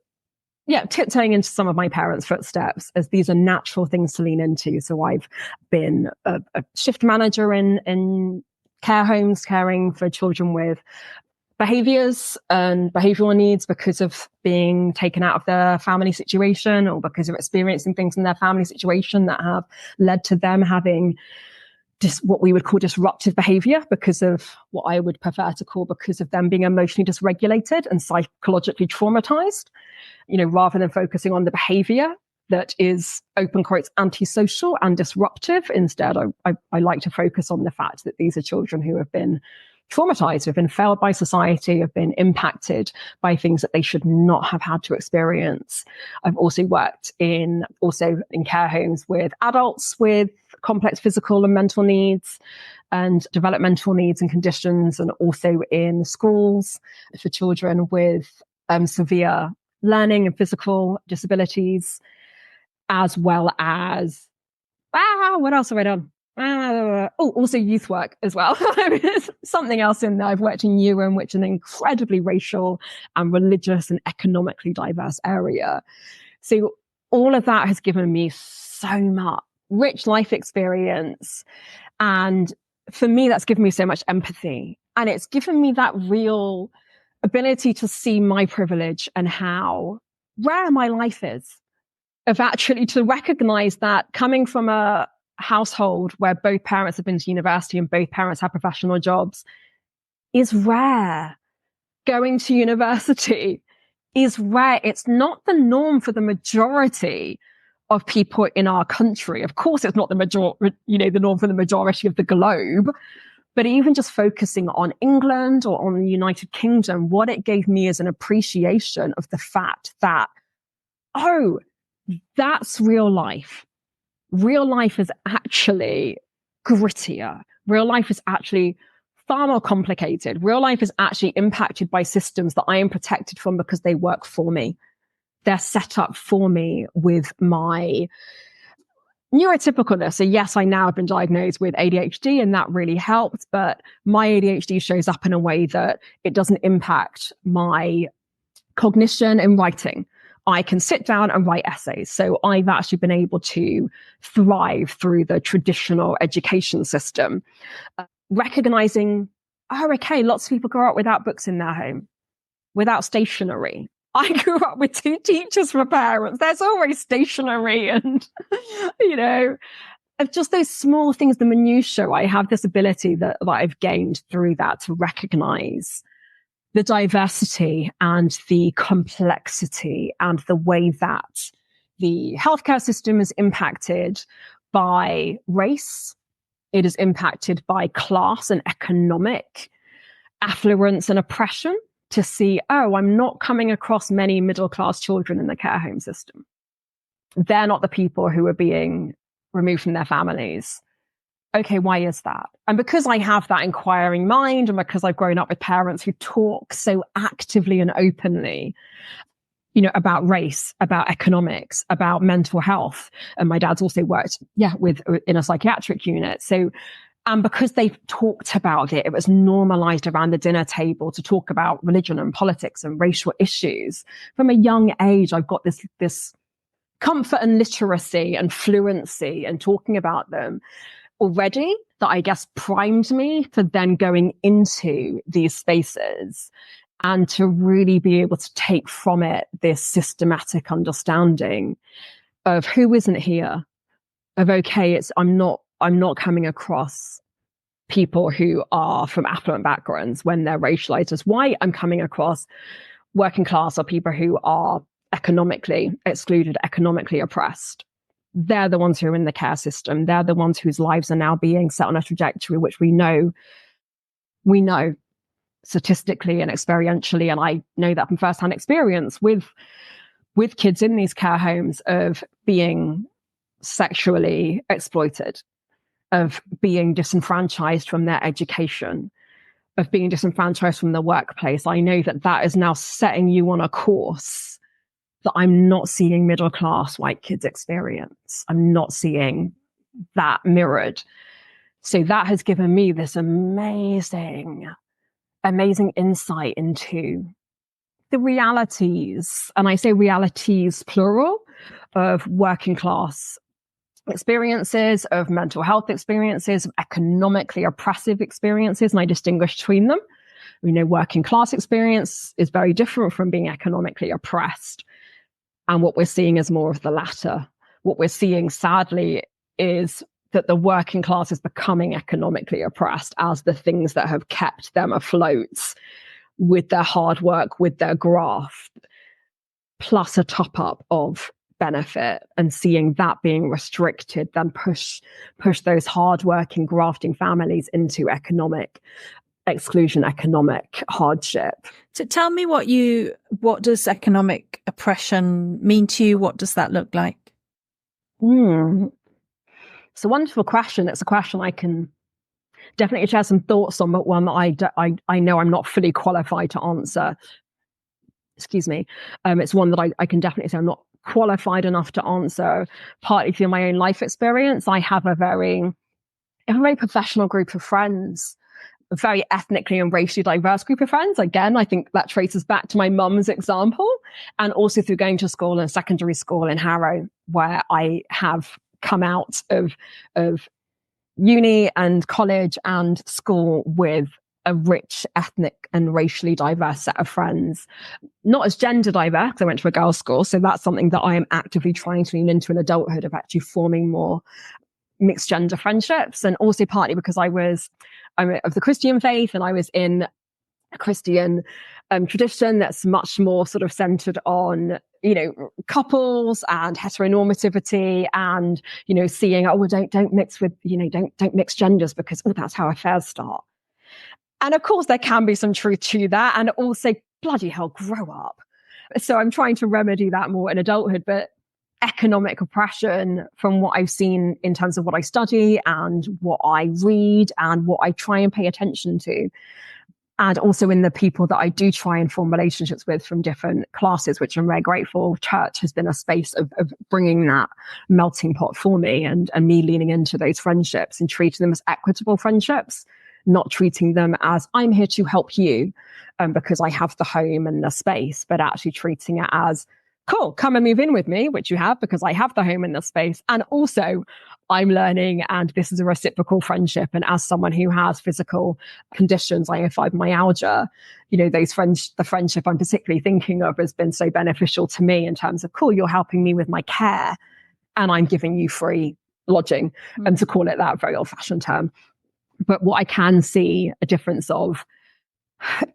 Speaker 2: tiptoeing into some of my parents' footsteps, as these are natural things to lean into. So I've been a shift manager in care homes, caring for children with behaviors and behavioral needs because of being taken out of their family situation or because of experiencing things in their family situation that have led to them having what we would call disruptive behavior because of what I would prefer to call because of them being emotionally dysregulated and psychologically traumatized, rather than focusing on the behavior that is, open quotes, antisocial and disruptive. Instead, I like to focus on the fact that these are children who have been traumatized, have been failed by society, have been impacted by things that they should not have had to experience. I've also worked in care homes with adults with complex physical and mental needs and developmental needs and conditions, and also in schools for children with severe learning and physical disabilities, as well as, what else have I done? Also youth work as well. Something else in there. I've worked in Newham, which is an incredibly racial and religious and economically diverse area. So all of that has given me so much rich life experience. And for me, that's given me so much empathy. And it's given me that real ability to see my privilege and how rare my life is, of actually to recognize that coming from a household where both parents have been to university and both parents have professional jobs is rare. Going to university is rare. It's not the norm for the majority of people in our country. Of course, it's not the norm for the majority of the globe. But even just focusing on England or on the United Kingdom, what it gave me is an appreciation of the fact that, oh, that's real life. Real life is actually grittier. Real life is actually far more complicated. Real life is actually impacted by systems that I am protected from because they work for me. They're set up for me with my neurotypicalness. So yes, I now have been diagnosed with ADHD and that really helped, but my ADHD shows up in a way that it doesn't impact my cognition and writing. I can sit down and write essays. So I've actually been able to thrive through the traditional education system, recognizing, okay, lots of people grow up without books in their home, without stationery. I grew up with 2 teachers for parents. There's always stationery and, just those small things, the minutiae. I have this ability that I've gained through that to recognize the diversity and the complexity and the way that the healthcare system is impacted by race. It is impacted by class and economic affluence and oppression, to see, I'm not coming across many middle-class children in the care home system. They're not the people who are being removed from their families. okay, why is that? And because I have that inquiring mind, and because I've grown up with parents who talk so actively and openly, about race, about economics, about mental health. And my dad's also worked, in a psychiatric unit. So, and because they've talked about it, it was normalized around the dinner table to talk about religion and politics and racial issues. From a young age, I've got this comfort and literacy and fluency and talking about them already, that I guess primed me for then going into these spaces and to really be able to take from it this systematic understanding of who isn't here, of okay, I'm not coming across people who are from affluent backgrounds when they're racialized as white. I'm coming across working class or people who are economically excluded, economically oppressed. They're the ones who are in the care system. They're the ones whose lives are now being set on a trajectory which we know statistically and experientially, and I know that from firsthand experience with kids in these care homes, of being sexually exploited, of being disenfranchised from their education, of being disenfranchised from the workplace. I know that is now setting you on a course that I'm not seeing middle class white kids experience. I'm not seeing that mirrored. So that has given me this amazing insight into the realities, and I say realities plural, of working class experiences, of mental health experiences, of economically oppressive experiences, and I distinguish between them. Working class experience is very different from being economically oppressed. And what we're seeing is more of the latter. What we're seeing, sadly, is that the working class is becoming economically oppressed as the things that have kept them afloat with their hard work, with their graft, plus a top up of benefit, and seeing that being restricted, then push those hardworking, grafting families into economic exclusion, economic hardship.
Speaker 1: So tell me what does economic oppression mean to you? What does that look like?
Speaker 2: It's a wonderful question. It's a question I can definitely share some thoughts on, but one that I know I'm not fully qualified to answer. Excuse me. It's one that I can definitely say I'm not qualified enough to answer, partly through my own life experience. I have a very professional group of friends, a very ethnically and racially diverse group of friends. Again, I think that traces back to my mum's example, and also through going to school and secondary school in Harrow, where I have come out of uni and college and school with a rich ethnic and racially diverse set of friends. Not as gender diverse, I went to a girls' school, so that's something that I am actively trying to lean into in adulthood, of actually forming more mixed gender friendships. And also partly because I'm of the Christian faith, and I was in a Christian tradition that's much more sort of centered on, couples and heteronormativity, and, seeing, don't mix with, don't mix genders, because that's how affairs start. And of course, there can be some truth to that. And also, bloody hell, grow up. So I'm trying to remedy that more in adulthood. But economic oppression, from what I've seen in terms of what I study and what I read and what I try and pay attention to, and also in the people that I do try and form relationships with from different classes, which I'm very grateful. Church has been a space of bringing that melting pot for me, and me leaning into those friendships and treating them as equitable friendships, not treating them as I'm here to help you because I have the home and the space, but actually treating it as, cool, come and move in with me, which you have because I have the home and the space. And also I'm learning, and this is a reciprocal friendship. And as someone who has physical conditions, I have fibromyalgia, the friendship I'm particularly thinking of has been so beneficial to me in terms of, cool, you're helping me with my care and I'm giving you free lodging, and to call it that very old fashioned term. But what I can see a difference of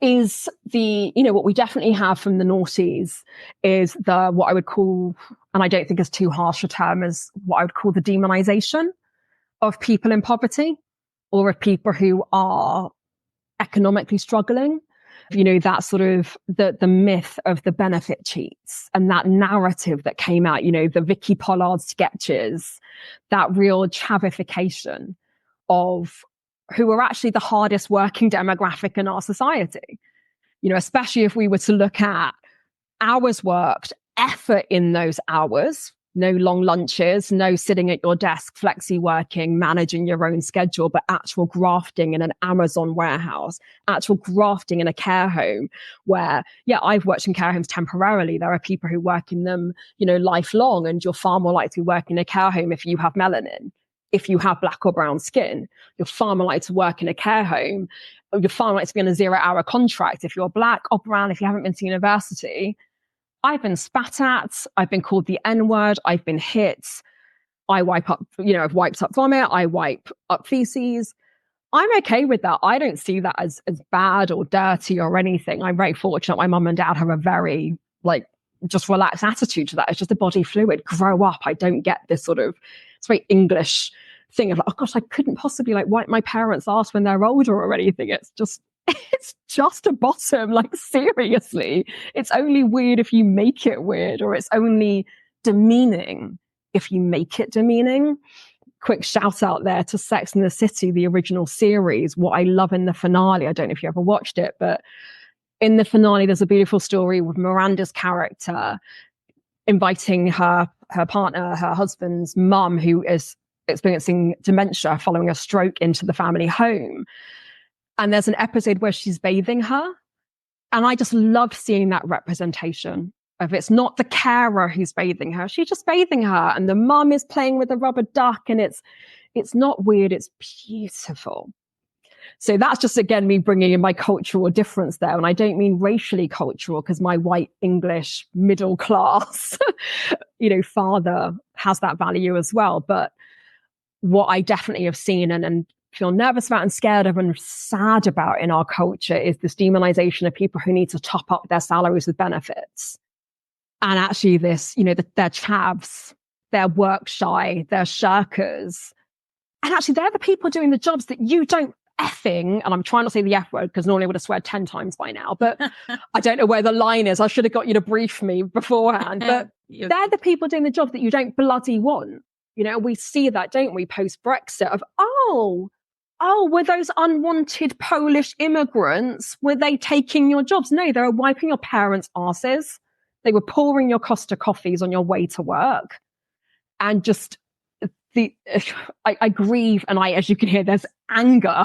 Speaker 2: is what we definitely have from the noughties is what I would call, and I don't think is too harsh a term, is what I would call the demonization of people in poverty, or of people who are economically struggling. That sort of the myth of the benefit cheats, and that narrative that came out, the Vicky Pollard sketches, that real chavification of who are actually the hardest working demographic in our society. Especially if we were to look at hours worked, effort in those hours, no long lunches, no sitting at your desk, flexi working, managing your own schedule, but actual grafting in an Amazon warehouse, actual grafting in a care home where, I've worked in care homes temporarily. There are people who work in them, lifelong, and you're far more likely to work in a care home if you have melanin. If you have black or brown skin, you're far more likely to work in a care home. You're far more likely to be on a 0-hour contract. If you're black or brown, if you haven't been to university, I've been spat at, I've been called the N-word, I've been hit, I've wiped up vomit, I wipe up feces. I'm okay with that. I don't see that as bad or dirty or anything. I'm very fortunate. My mum and dad have a very, just relaxed attitude to that. It's just a body fluid. Grow up. I don't get this sort of, it's very English thing of oh gosh, I couldn't possibly wipe my parents' ass when they're older or anything. It's just a bottom. Seriously, it's only weird if you make it weird, or it's only demeaning if you make it demeaning. Quick shout out there to Sex and the City, the original series. What I love in the finale, I don't know if you ever watched it, but in the finale, there's a beautiful story with Miranda's character inviting her partner, her husband's mum, who is experiencing dementia following a stroke, into the family home. And there's an episode where she's bathing her. And I just love seeing that representation of, it's not the carer who's bathing her. She's just bathing her. And the mum is playing with a rubber duck. And it's not weird. It's beautiful. So that's just, again, me bringing in my cultural difference there. And I don't mean racially cultural, because my white English middle class, father has that value as well. But what I definitely have seen and feel nervous about and scared of and sad about in our culture is this demonization of people who need to top up their salaries with benefits. And actually this, they're chavs, they're work shy, they're shirkers. And actually they're the people doing the jobs that you don't effing, and I'm trying not to say the F word because normally I would have sweared 10 times by now, but I don't know where the line is. I should have got you to brief me beforehand. But they're the people doing the job that you don't bloody want. We see that, don't we, post-Brexit of, were those unwanted Polish immigrants, were they taking your jobs? No, they were wiping your parents' asses. They were pouring your Costa coffees on your way to work. And just I grieve, and as you can hear, there's anger,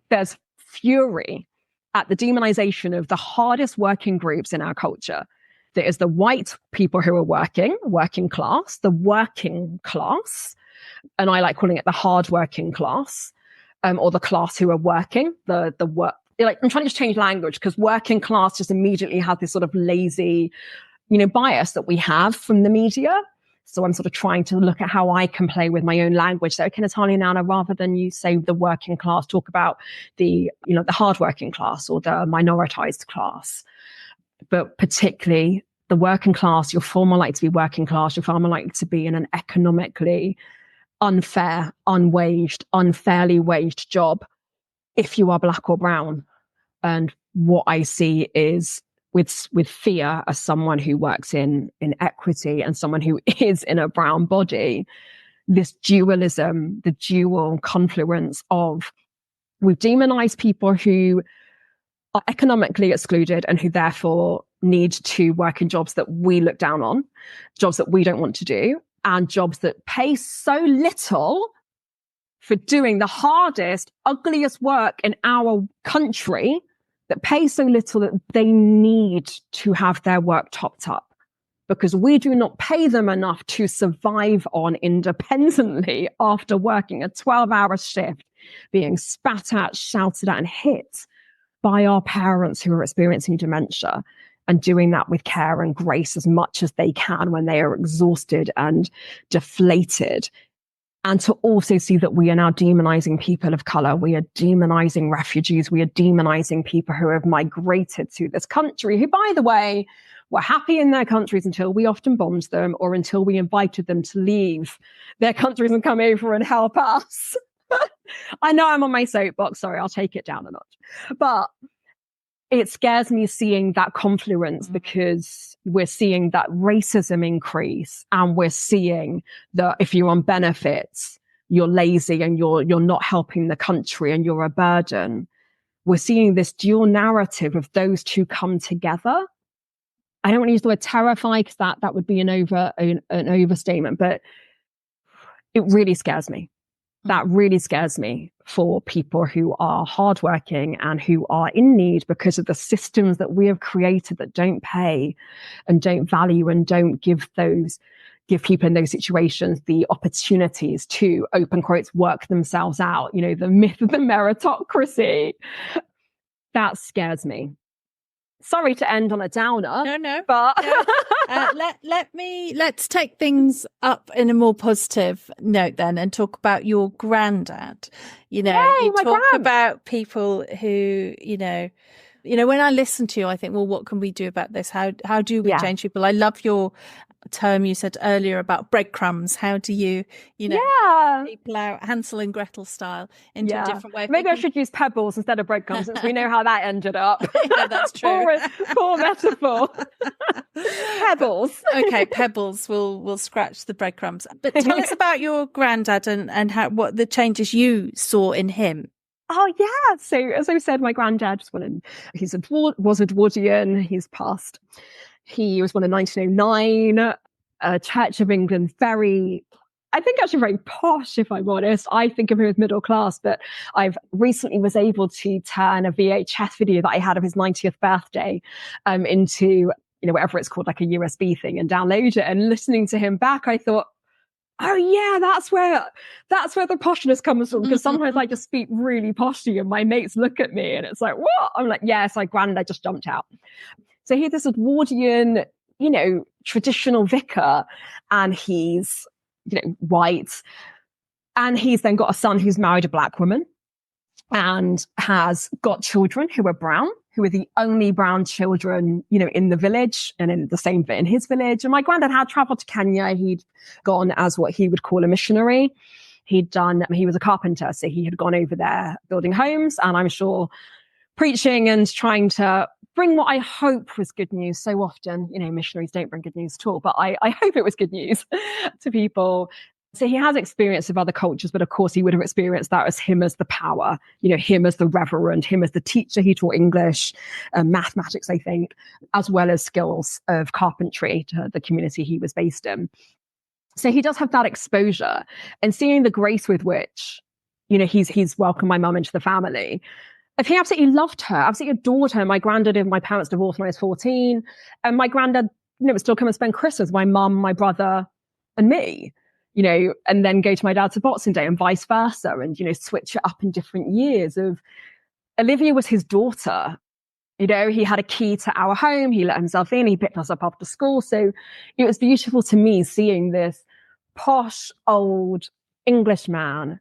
Speaker 2: there's fury at the demonization of the hardest working groups in our culture. There is the white people who are working class, the working class, and I like calling it the hard working class, or the class who are working, the work. I'm trying to just change language, because working class just immediately has this sort of lazy, bias that we have from the media. So I'm sort of trying to look at how I can play with my own language. So, okay, Natalia Nana, rather than you say the working class, talk about the hard working class or the minoritized class. But particularly the working class, you're far more likely to be working class. You're far more likely to be in an economically unfair, unwaged, unfairly waged job if you are black or brown. And what I see is with fear, as someone who works in equity and someone who is in a brown body, this dualism, the dual confluence of, we've demonized people who are economically excluded and who therefore need to work in jobs that we look down on, jobs that we don't want to do, and jobs that pay so little for doing the hardest, ugliest work in our country, that pay so little that they need to have their work topped up, because we do not pay them enough to survive on independently after working a 12-hour shift, being spat at, shouted at, and hit by our parents who are experiencing dementia, and doing that with care and grace as much as they can when they are exhausted and deflated. And to also see that we are now demonizing people of color. We are demonizing refugees. We are demonizing people who have migrated to this country, who, by the way, were happy in their countries until we often bombed them, or until we invited them to leave their countries and come over and help us. I know I'm on my soapbox. Sorry, I'll take it down a notch. But it scares me seeing that confluence, because we're seeing that racism increase, and we're seeing that if you're on benefits, you're lazy and you're not helping the country and you're a burden. We're seeing this dual narrative of those two come together. I don't want to use the word terrify because that would be an overstatement, but it really scares me. That really scares me for people who are hardworking and who are in need because of the systems that we have created that don't pay and don't value and don't give people in those situations the opportunities to, open quotes, work themselves out. You know, the myth of the meritocracy. That scares me. Sorry to end on a downer.
Speaker 1: No.
Speaker 2: But
Speaker 1: let's take things up in a more positive note then and talk about your granddad. You know, you talk about people who, you know, when I listen to you, I think, well, what can we do about this? How do we change people? I love your term you said earlier about breadcrumbs. How do you people out Hansel and Gretel style into a different way?
Speaker 2: Maybe I should use pebbles instead of breadcrumbs since we know how that ended up.
Speaker 1: Yeah, that's true.
Speaker 2: poor metaphor. Pebbles.
Speaker 1: Okay, pebbles. We'll scratch the breadcrumbs. But tell us about your granddad and what the changes you saw in him.
Speaker 2: Oh yeah. So as I said, my granddad was Edwardian. He's passed. He was born in 1909, Church of England, I think actually very posh, if I'm honest. I think of him as middle class, but I've recently was able to turn a VHS video that I had of his 90th birthday into, whatever it's called, like a USB thing, and download it. And listening to him back, I thought, oh yeah, that's where the poshness comes from. Because sometimes I just speak really poshy and my mates look at me and it's like, what? I'm like, yes, my granddad just jumped out. So he's this Edwardian, traditional vicar, and he's, white. And he's then got a son who's married a black woman and has got children who are brown, who are the only brown children, in the village and in the same bit in his village. And my granddad had traveled to Kenya. He'd gone as what he would call a missionary. He was a carpenter. So he had gone over there building homes, and I'm sure preaching and trying to bring what I hope was good news. So often, missionaries don't bring good news at all, but I hope it was good news to people. So he has experience of other cultures, but of course he would have experienced that as him as the power, him as the reverend, him as the teacher. He taught English, mathematics, I think, as well as skills of carpentry to the community he was based in. So he does have that exposure, and seeing the grace with which, he's welcomed my mum into the family. He absolutely loved her, absolutely adored her. My granddad and my parents divorced when I was 14. And my granddad, would still come and spend Christmas with my mum, my brother, and me, and then go to my dad's for Boxing Day and vice versa. And, switch it up in different years. Olivia was his daughter. He had a key to our home. He let himself in. He picked us up after school. So it was beautiful to me seeing this posh, old English man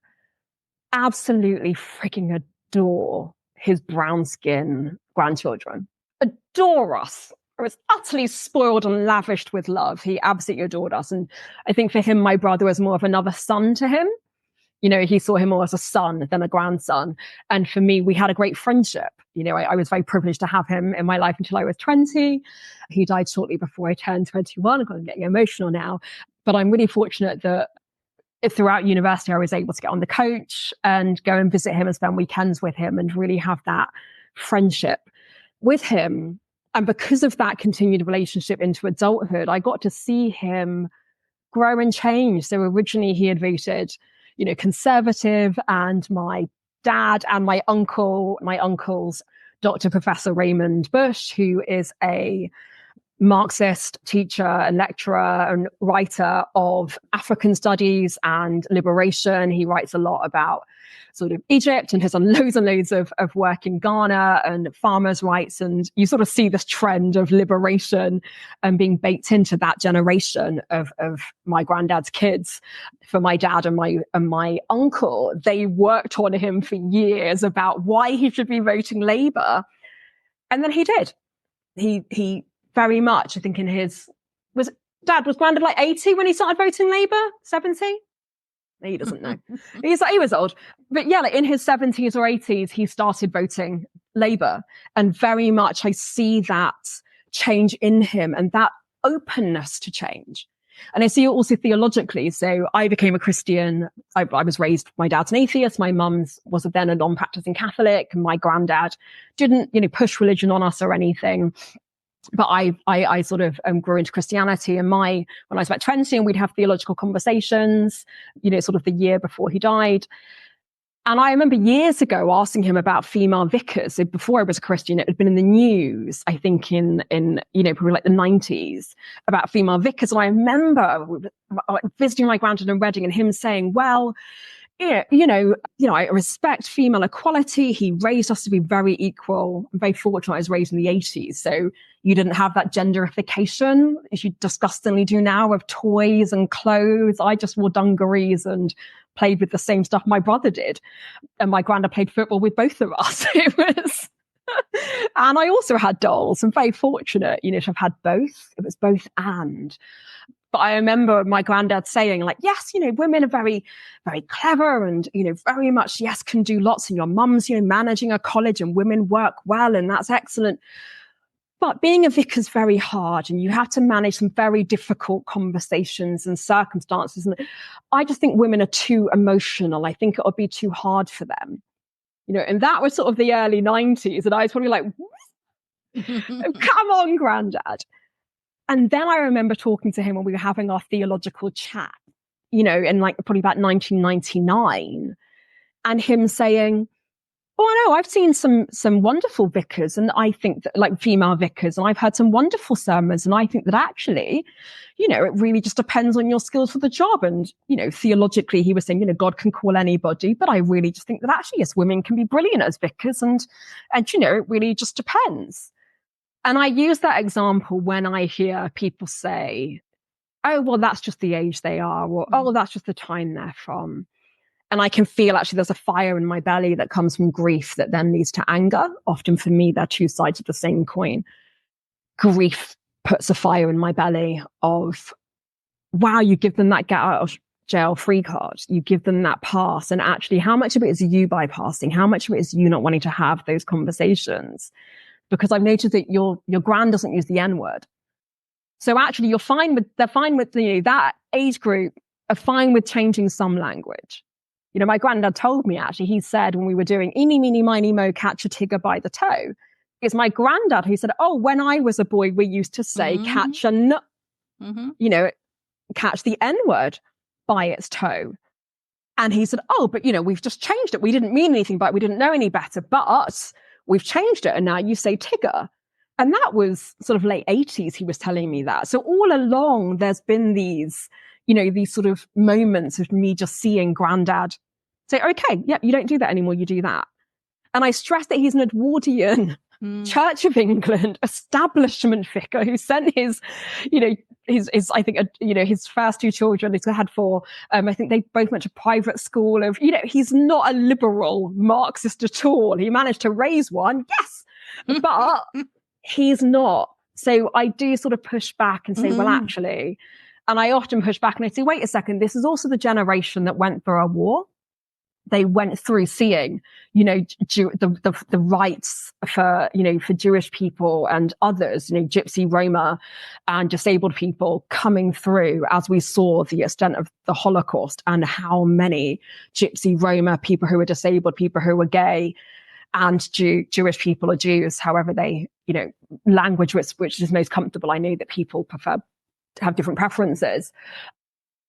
Speaker 2: absolutely freaking adore his brown skin grandchildren, adore us. I was utterly spoiled and lavished with love. He absolutely adored us. And I think for him, my brother was more of another son to him. He saw him more as a son than a grandson. And for me, we had a great friendship. I was very privileged to have him in my life until I was 20. He died shortly before I turned 21. I'm getting emotional now. But I'm really fortunate that throughout university, I was able to get on the coach and go and visit him and spend weekends with him and really have that friendship with him. And because of that continued relationship into adulthood, I got to see him grow and change. So originally he had voted, conservative, and my dad and my uncle's Dr. Professor Raymond Bush, who is a Marxist teacher and lecturer and writer of African studies and liberation. He writes a lot about sort of Egypt and has done loads and loads of work in Ghana and farmers' rights. And you sort of see this trend of liberation and being baked into that generation of my granddad's kids. For my dad and my uncle, they worked on him for years about why he should be voting Labour. And then he did. He very much, I think was granddad like 80 when he started voting Labour? 70? He doesn't know. He was old. But yeah, like in his 70s or 80s, he started voting Labour. And very much I see that change in him and that openness to change. And I see it also theologically. So I became a Christian. I was raised, my dad's an atheist. My mum's was then a non-practicing Catholic. And my granddad didn't, push religion on us or anything. But I sort of grew into Christianity. And when I was about 20, and we'd have theological conversations, sort of the year before he died. And I remember years ago asking him about female vicars. So before I was a Christian, it had been in the news, I think in probably like the 90s, about female vicars. And I remember visiting my granddad in Reading and him saying, well, I respect female equality. He raised us to be very equal. I'm very fortunate I was raised in the 80s. So you didn't have that genderification, as you disgustingly do now, of toys and clothes. I just wore dungarees and played with the same stuff my brother did. And my granddad played football with both of us. It was, and I also had dolls. I'm very fortunate, to have had both. It was both and. But I remember my granddad saying, like, yes, women are very, very clever and, very much, yes, can do lots. And your mum's, managing a college and women work well, and that's excellent. But being a vicar is very hard, and you have to manage some very difficult conversations and circumstances. And I just think women are too emotional. I think it would be too hard for them, and that was sort of the early 90s. And I was probably like, come on, granddad. And then I remember talking to him when we were having our theological chat, in like probably about 1999, and him saying, oh, no, I've seen some wonderful vicars, and I think that, like, female vicars, and I've heard some wonderful sermons, and I think that actually, it really just depends on your skills for the job. And, theologically, he was saying, God can call anybody, but I really just think that actually, yes, women can be brilliant as vicars, and it really just depends. And I use that example when I hear people say, oh, well, that's just the age they are, or, oh, that's just the time they're from. And I can feel actually there's a fire in my belly that comes from grief that then leads to anger. Often for me, they're two sides of the same coin. Grief puts a fire in my belly of, wow, you give them that get out of jail free card. You give them that pass. And actually, how much of it is you bypassing? How much of it is you not wanting to have those conversations? Because I've noticed that your gran doesn't use the N word. So actually, they're fine with that age group are fine with changing some language. My granddad told me, actually, he said when we were doing eeny, meeny, miny, mo, catch a tigger by the toe, it's my granddad who said, oh, when I was a boy, we used to say catch a nut, catch the N word by its toe. And he said, oh, but, we've just changed it. We didn't mean anything by it. We didn't know any better, but we've changed it. And now you say tigger. And that was sort of late 80s. He was telling me that. So all along, there's been these sort of moments of me just seeing granddad say, okay, yeah, you don't do that anymore, you do that. And I stress that he's an Edwardian Church of England establishment vicar who sent his first two children, he's had four, I think they both went to private school. He's not a liberal Marxist at all. He managed to raise one, yes, but he's not. So I do sort of push back and say, well, actually, and I often push back and I say, wait a second, this is also the generation that went through a war. They went through seeing, the rights for Jewish people and others, Gypsy, Roma, and disabled people coming through as we saw the extent of the Holocaust and how many Gypsy, Roma, people who were disabled, people who were gay, and Jewish people or Jews, however they, language which is most comfortable. I know that people prefer to have different preferences.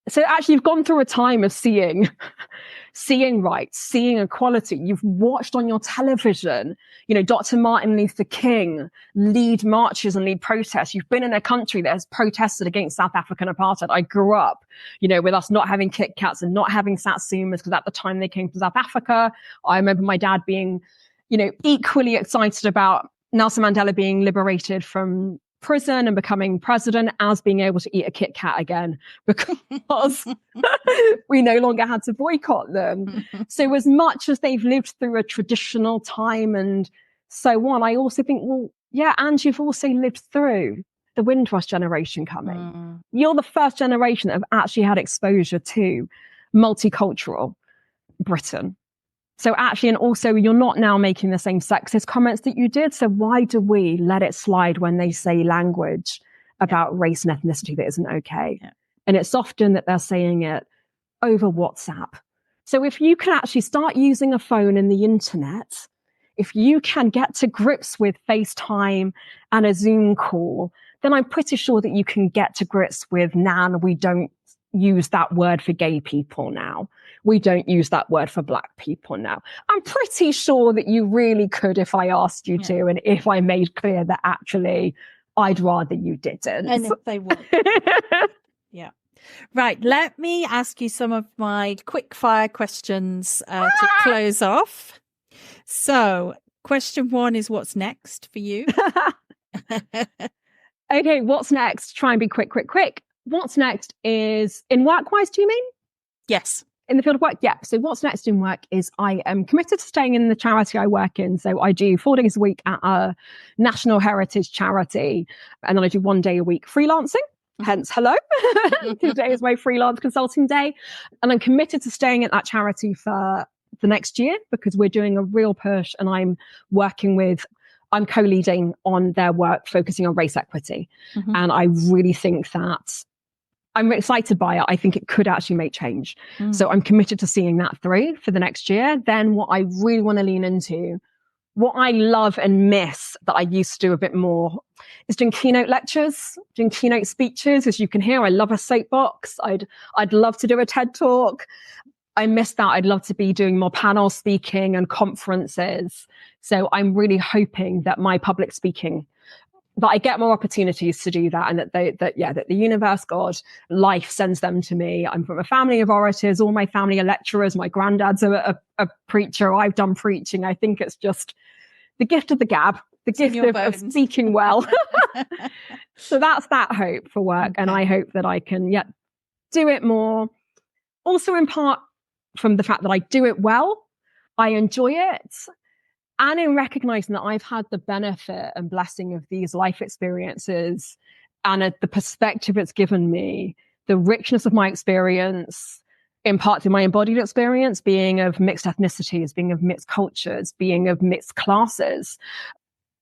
Speaker 2: So actually, you've gone through a time of seeing rights, seeing equality. You've watched on your television, Dr. Martin Luther King lead marches and lead protests. You've been in a country that has protested against South African apartheid. I grew up, with us not having Kit Kats and not having Satsumas, because at the time they came from South Africa. I remember my dad being, equally excited about Nelson Mandela being liberated from prison and becoming president as being able to eat a Kit Kat again, because we no longer had to boycott them. So as much as they've lived through a traditional time and so on, I also think, well, yeah, and you've also lived through the Windrush generation coming. You're the first generation that have actually had exposure to multicultural Britain. So actually, and also you're not now making the same sexist comments that you did. So why do we let it slide when they say language about race and ethnicity that isn't okay?
Speaker 1: Yeah.
Speaker 2: And it's often that they're saying it over WhatsApp. So if you can actually start using a phone and the internet, if you can get to grips with FaceTime and a Zoom call, then I'm pretty sure that you can get to grips with, Nan, we don't use that word for gay people now. We don't use that word for Black people now. I'm pretty sure that you really could if I asked you to, and if I made clear that actually I'd rather you didn't.
Speaker 1: And if they would. Yeah. Right. Let me ask you some of my quick fire questions to close off. So, question 1 is, what's next for you?
Speaker 2: Okay, what's next? Try and be quick. What's next is, in work-wise, do you mean?
Speaker 1: Yes.
Speaker 2: In the field of work? Yeah. So what's next in work is I am committed to staying in the charity I work in. So I do 4 days a week at a national heritage charity, and then I do 1 day a week freelancing. Hence, hello. Today is my freelance consulting day. And I'm committed to staying at that charity for the next year, because we're doing a real push, and I'm co-leading on their work focusing on race equity. And I really think that I'm excited by it. I think it could actually make change. So I'm committed to seeing that through for the next year. Then what I really want to lean into, what I love and miss that I used to do a bit more, is doing keynote lectures, doing keynote speeches. As you can hear, I love a soapbox. I'd love to do a TED talk. I miss that. I'd love to be doing more panel speaking and conferences. So I'm really hoping that my public speaking, that I get more opportunities to do that, and that that the universe, God, life sends them to me. I'm from a family of orators. All my family are lecturers. My granddad's a preacher. I've done preaching. I think it's just the gift of the gab, the gift of speaking well. So that's that hope for work. Okay. And I hope that I can do it more. Also, in part from the fact that I do it well, I enjoy it. And in recognizing that I've had the benefit and blessing of these life experiences, and the perspective it's given me, the richness of my experience, in part through my embodied experience, being of mixed ethnicities, being of mixed cultures, being of mixed classes,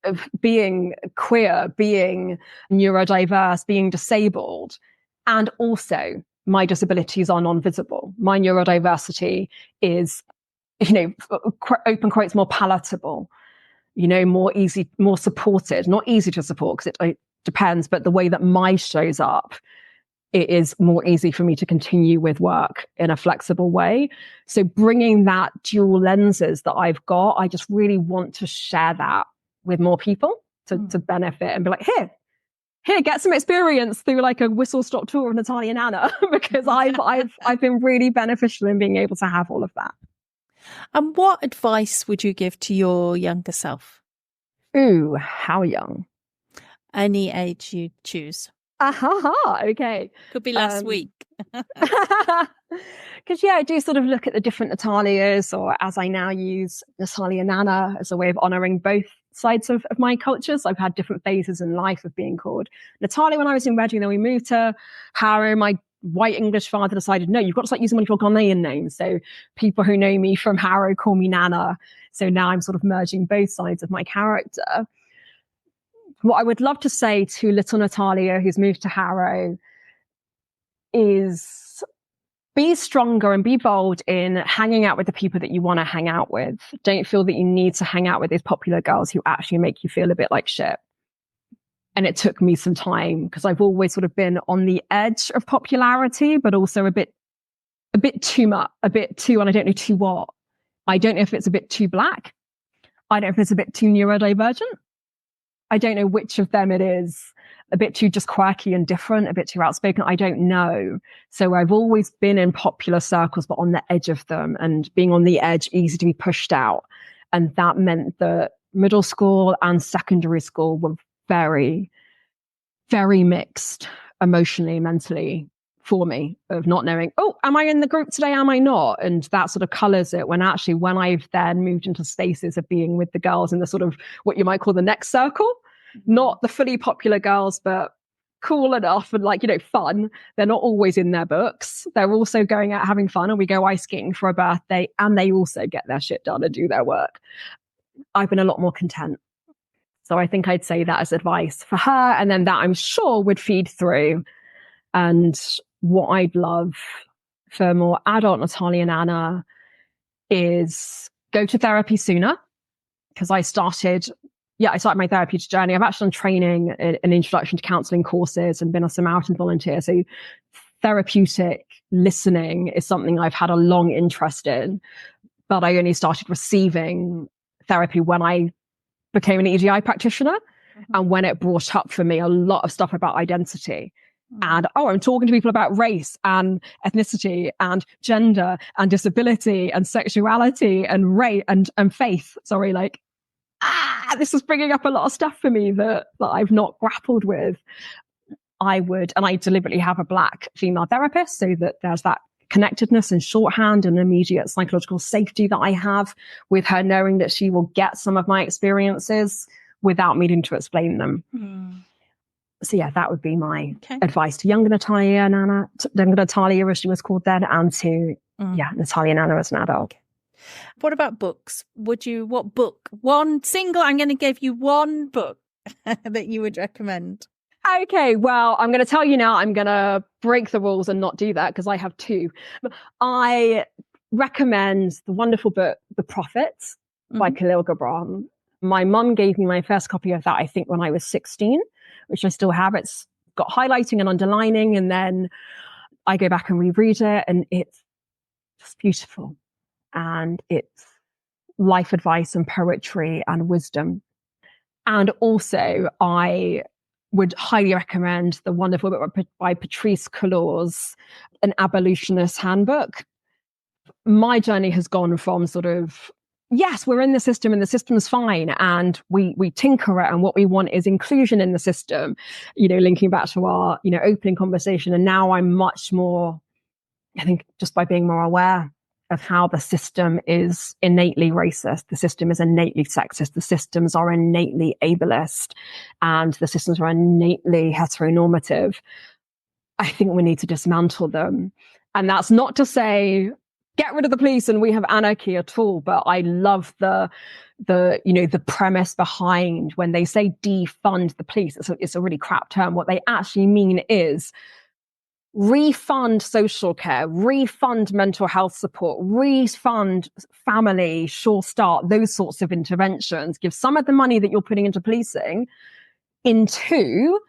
Speaker 2: of being queer, being neurodiverse, being disabled, and also my disabilities are non-visible. My neurodiversity is, open quotes, more palatable, more easy, more supported, not easy to support because it depends, but the way that mine shows up, it is more easy for me to continue with work in a flexible way. So bringing that dual lenses that I've got, I just really want to share that with more people to benefit and be like, here, get some experience through like a whistle-stop tour of Natalia Nana, because I've been really beneficial in being able to have all of that.
Speaker 1: And what advice would you give to your younger self?
Speaker 2: Ooh, how young?
Speaker 1: Any age you choose.
Speaker 2: Okay.
Speaker 1: Could be last week.
Speaker 2: Because I do sort of look at the different Natalias, or as I now use Natalia Nana as a way of honoring both sides of my cultures. I've had different phases in life of being called Natalia when I was in Reading. Then we moved to Harrow. My white English father decided, no, you've got to start using one of your Ghanaian names. So people who know me from Harrow call me Nana. So now I'm sort of merging both sides of my character. What I would love to say to little Natalia, who's moved to Harrow, is be stronger and be bold in hanging out with the people that you want to hang out with. Don't feel that you need to hang out with these popular girls who actually make you feel a bit like shit. And it took me some time, because I've always sort of been on the edge of popularity, but also a bit too much, and I don't know too what. I don't know if it's a bit too Black. I don't know if it's a bit too neurodivergent. I don't know which of them it is. A bit too just quirky and different, a bit too outspoken. I don't know. So I've always been in popular circles, but on the edge of them, and being on the edge, easy to be pushed out. And that meant that middle school and secondary school were very, very mixed emotionally, mentally for me, of not knowing, am I in the group today? Am I not? And that sort of colors it, when actually, when I've then moved into spaces of being with the girls in the sort of what you might call the next circle, not the fully popular girls, but cool enough and fun. They're not always in their books. They're also going out having fun, and we go ice skating for a birthday, and they also get their shit done and do their work. I've been a lot more content. So I think I'd say that as advice for her. And then that, I'm sure, would feed through and what I'd love for more adult Natalia Nana is go to therapy sooner, because I started my therapeutic journey. I've actually done training in introduction to counselling courses and been a Samaritan volunteer. So therapeutic listening is something I've had a long interest in, but I only started receiving therapy when I became an EDI practitioner. And when it brought up for me a lot of stuff about identity. And I'm talking to people about race and ethnicity and gender and disability and sexuality and race and faith. Sorry, like, this is bringing up a lot of stuff for me that I've not grappled with. I deliberately have a Black female therapist so that there's that connectedness and shorthand and immediate psychological safety that I have with her, knowing that she will get some of my experiences without needing to explain them. So yeah, that would be my advice to younger Natalia Nana, as she was called then, and to Natalia Nana as an adult.
Speaker 1: What about books? I'm going to give you one book that you would recommend.
Speaker 2: Okay, well, I'm going to tell you now, I'm going to break the rules and not do that because I have two. I recommend the wonderful book, The Prophets by Khalil Gibran. My mum gave me my first copy of that, I think, when I was 16, which I still have. It's got highlighting and underlining, and then I go back and reread it, and it's just beautiful. And it's life advice and poetry and wisdom. And also, I would highly recommend the wonderful book by Patrice Cullors, An Abolitionist Handbook. My journey has gone from sort of, yes, we're in the system and the system's fine, and we tinker it, and what we want is inclusion in the system, linking back to our, opening conversation. And now I'm much more, I think, just by being more aware of how the system is innately racist, the system is innately sexist, the systems are innately ableist, and the systems are innately heteronormative. I think we need to dismantle them. And that's not to say get rid of the police and we have anarchy at all. But I love the premise behind when they say defund the police. It's a really crap term. What they actually mean is refund social care, refund mental health support, refund family, Sure Start, those sorts of interventions. Give some of the money that you're putting into policing into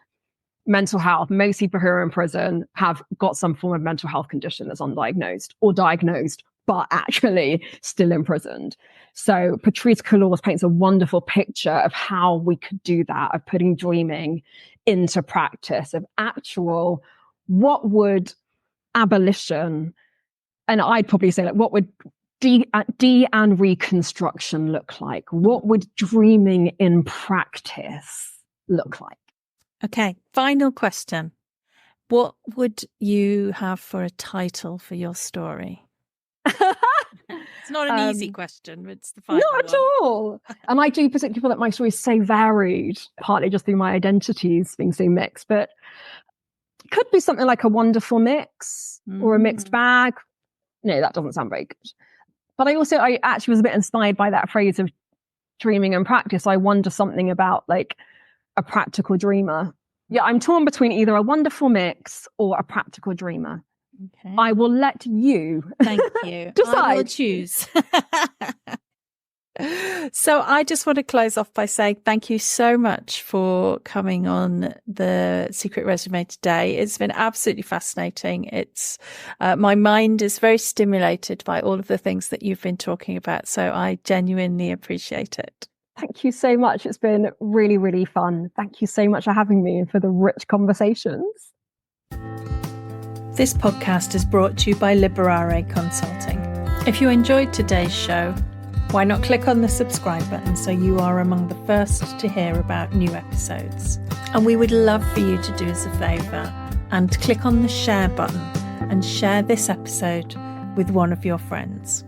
Speaker 2: mental health. Most people who are in prison have got some form of mental health condition that's undiagnosed or diagnosed, but actually still imprisoned. So Patrice Cullors paints a wonderful picture of how we could do that, of putting dreaming into practice, of actual, what would abolition, and I'd probably say, like, what would de and reconstruction look like? What would dreaming in practice look like?
Speaker 1: Okay, final question. What would you have for a title for your story? It's not an easy question. It's the final
Speaker 2: Not at all. And I do particularly feel that my story is so varied, partly just through my identities being so mixed, but it could be something like a wonderful mix or a mixed bag. No, that doesn't sound very good. But I actually was a bit inspired by that phrase of dreaming and practice. I wonder something about like a practical dreamer. Yeah, I'm torn between either a wonderful mix or a practical dreamer. Okay. I will let you.
Speaker 1: Thank you.
Speaker 2: decide.
Speaker 1: I will choose. So I just want to close off by saying thank you so much for coming on the Secret Resume today. It's been absolutely fascinating. It's my mind is very stimulated by all of the things that you've been talking about. So I genuinely appreciate it.
Speaker 2: Thank you so much. It's been really, really fun. Thank you so much for having me and for the rich conversations.
Speaker 1: This podcast is brought to you by Liberare Consulting. If you enjoyed today's show, why not click on the subscribe button so you are among the first to hear about new episodes? And we would love for you to do us a favour and click on the share button and share this episode with one of your friends.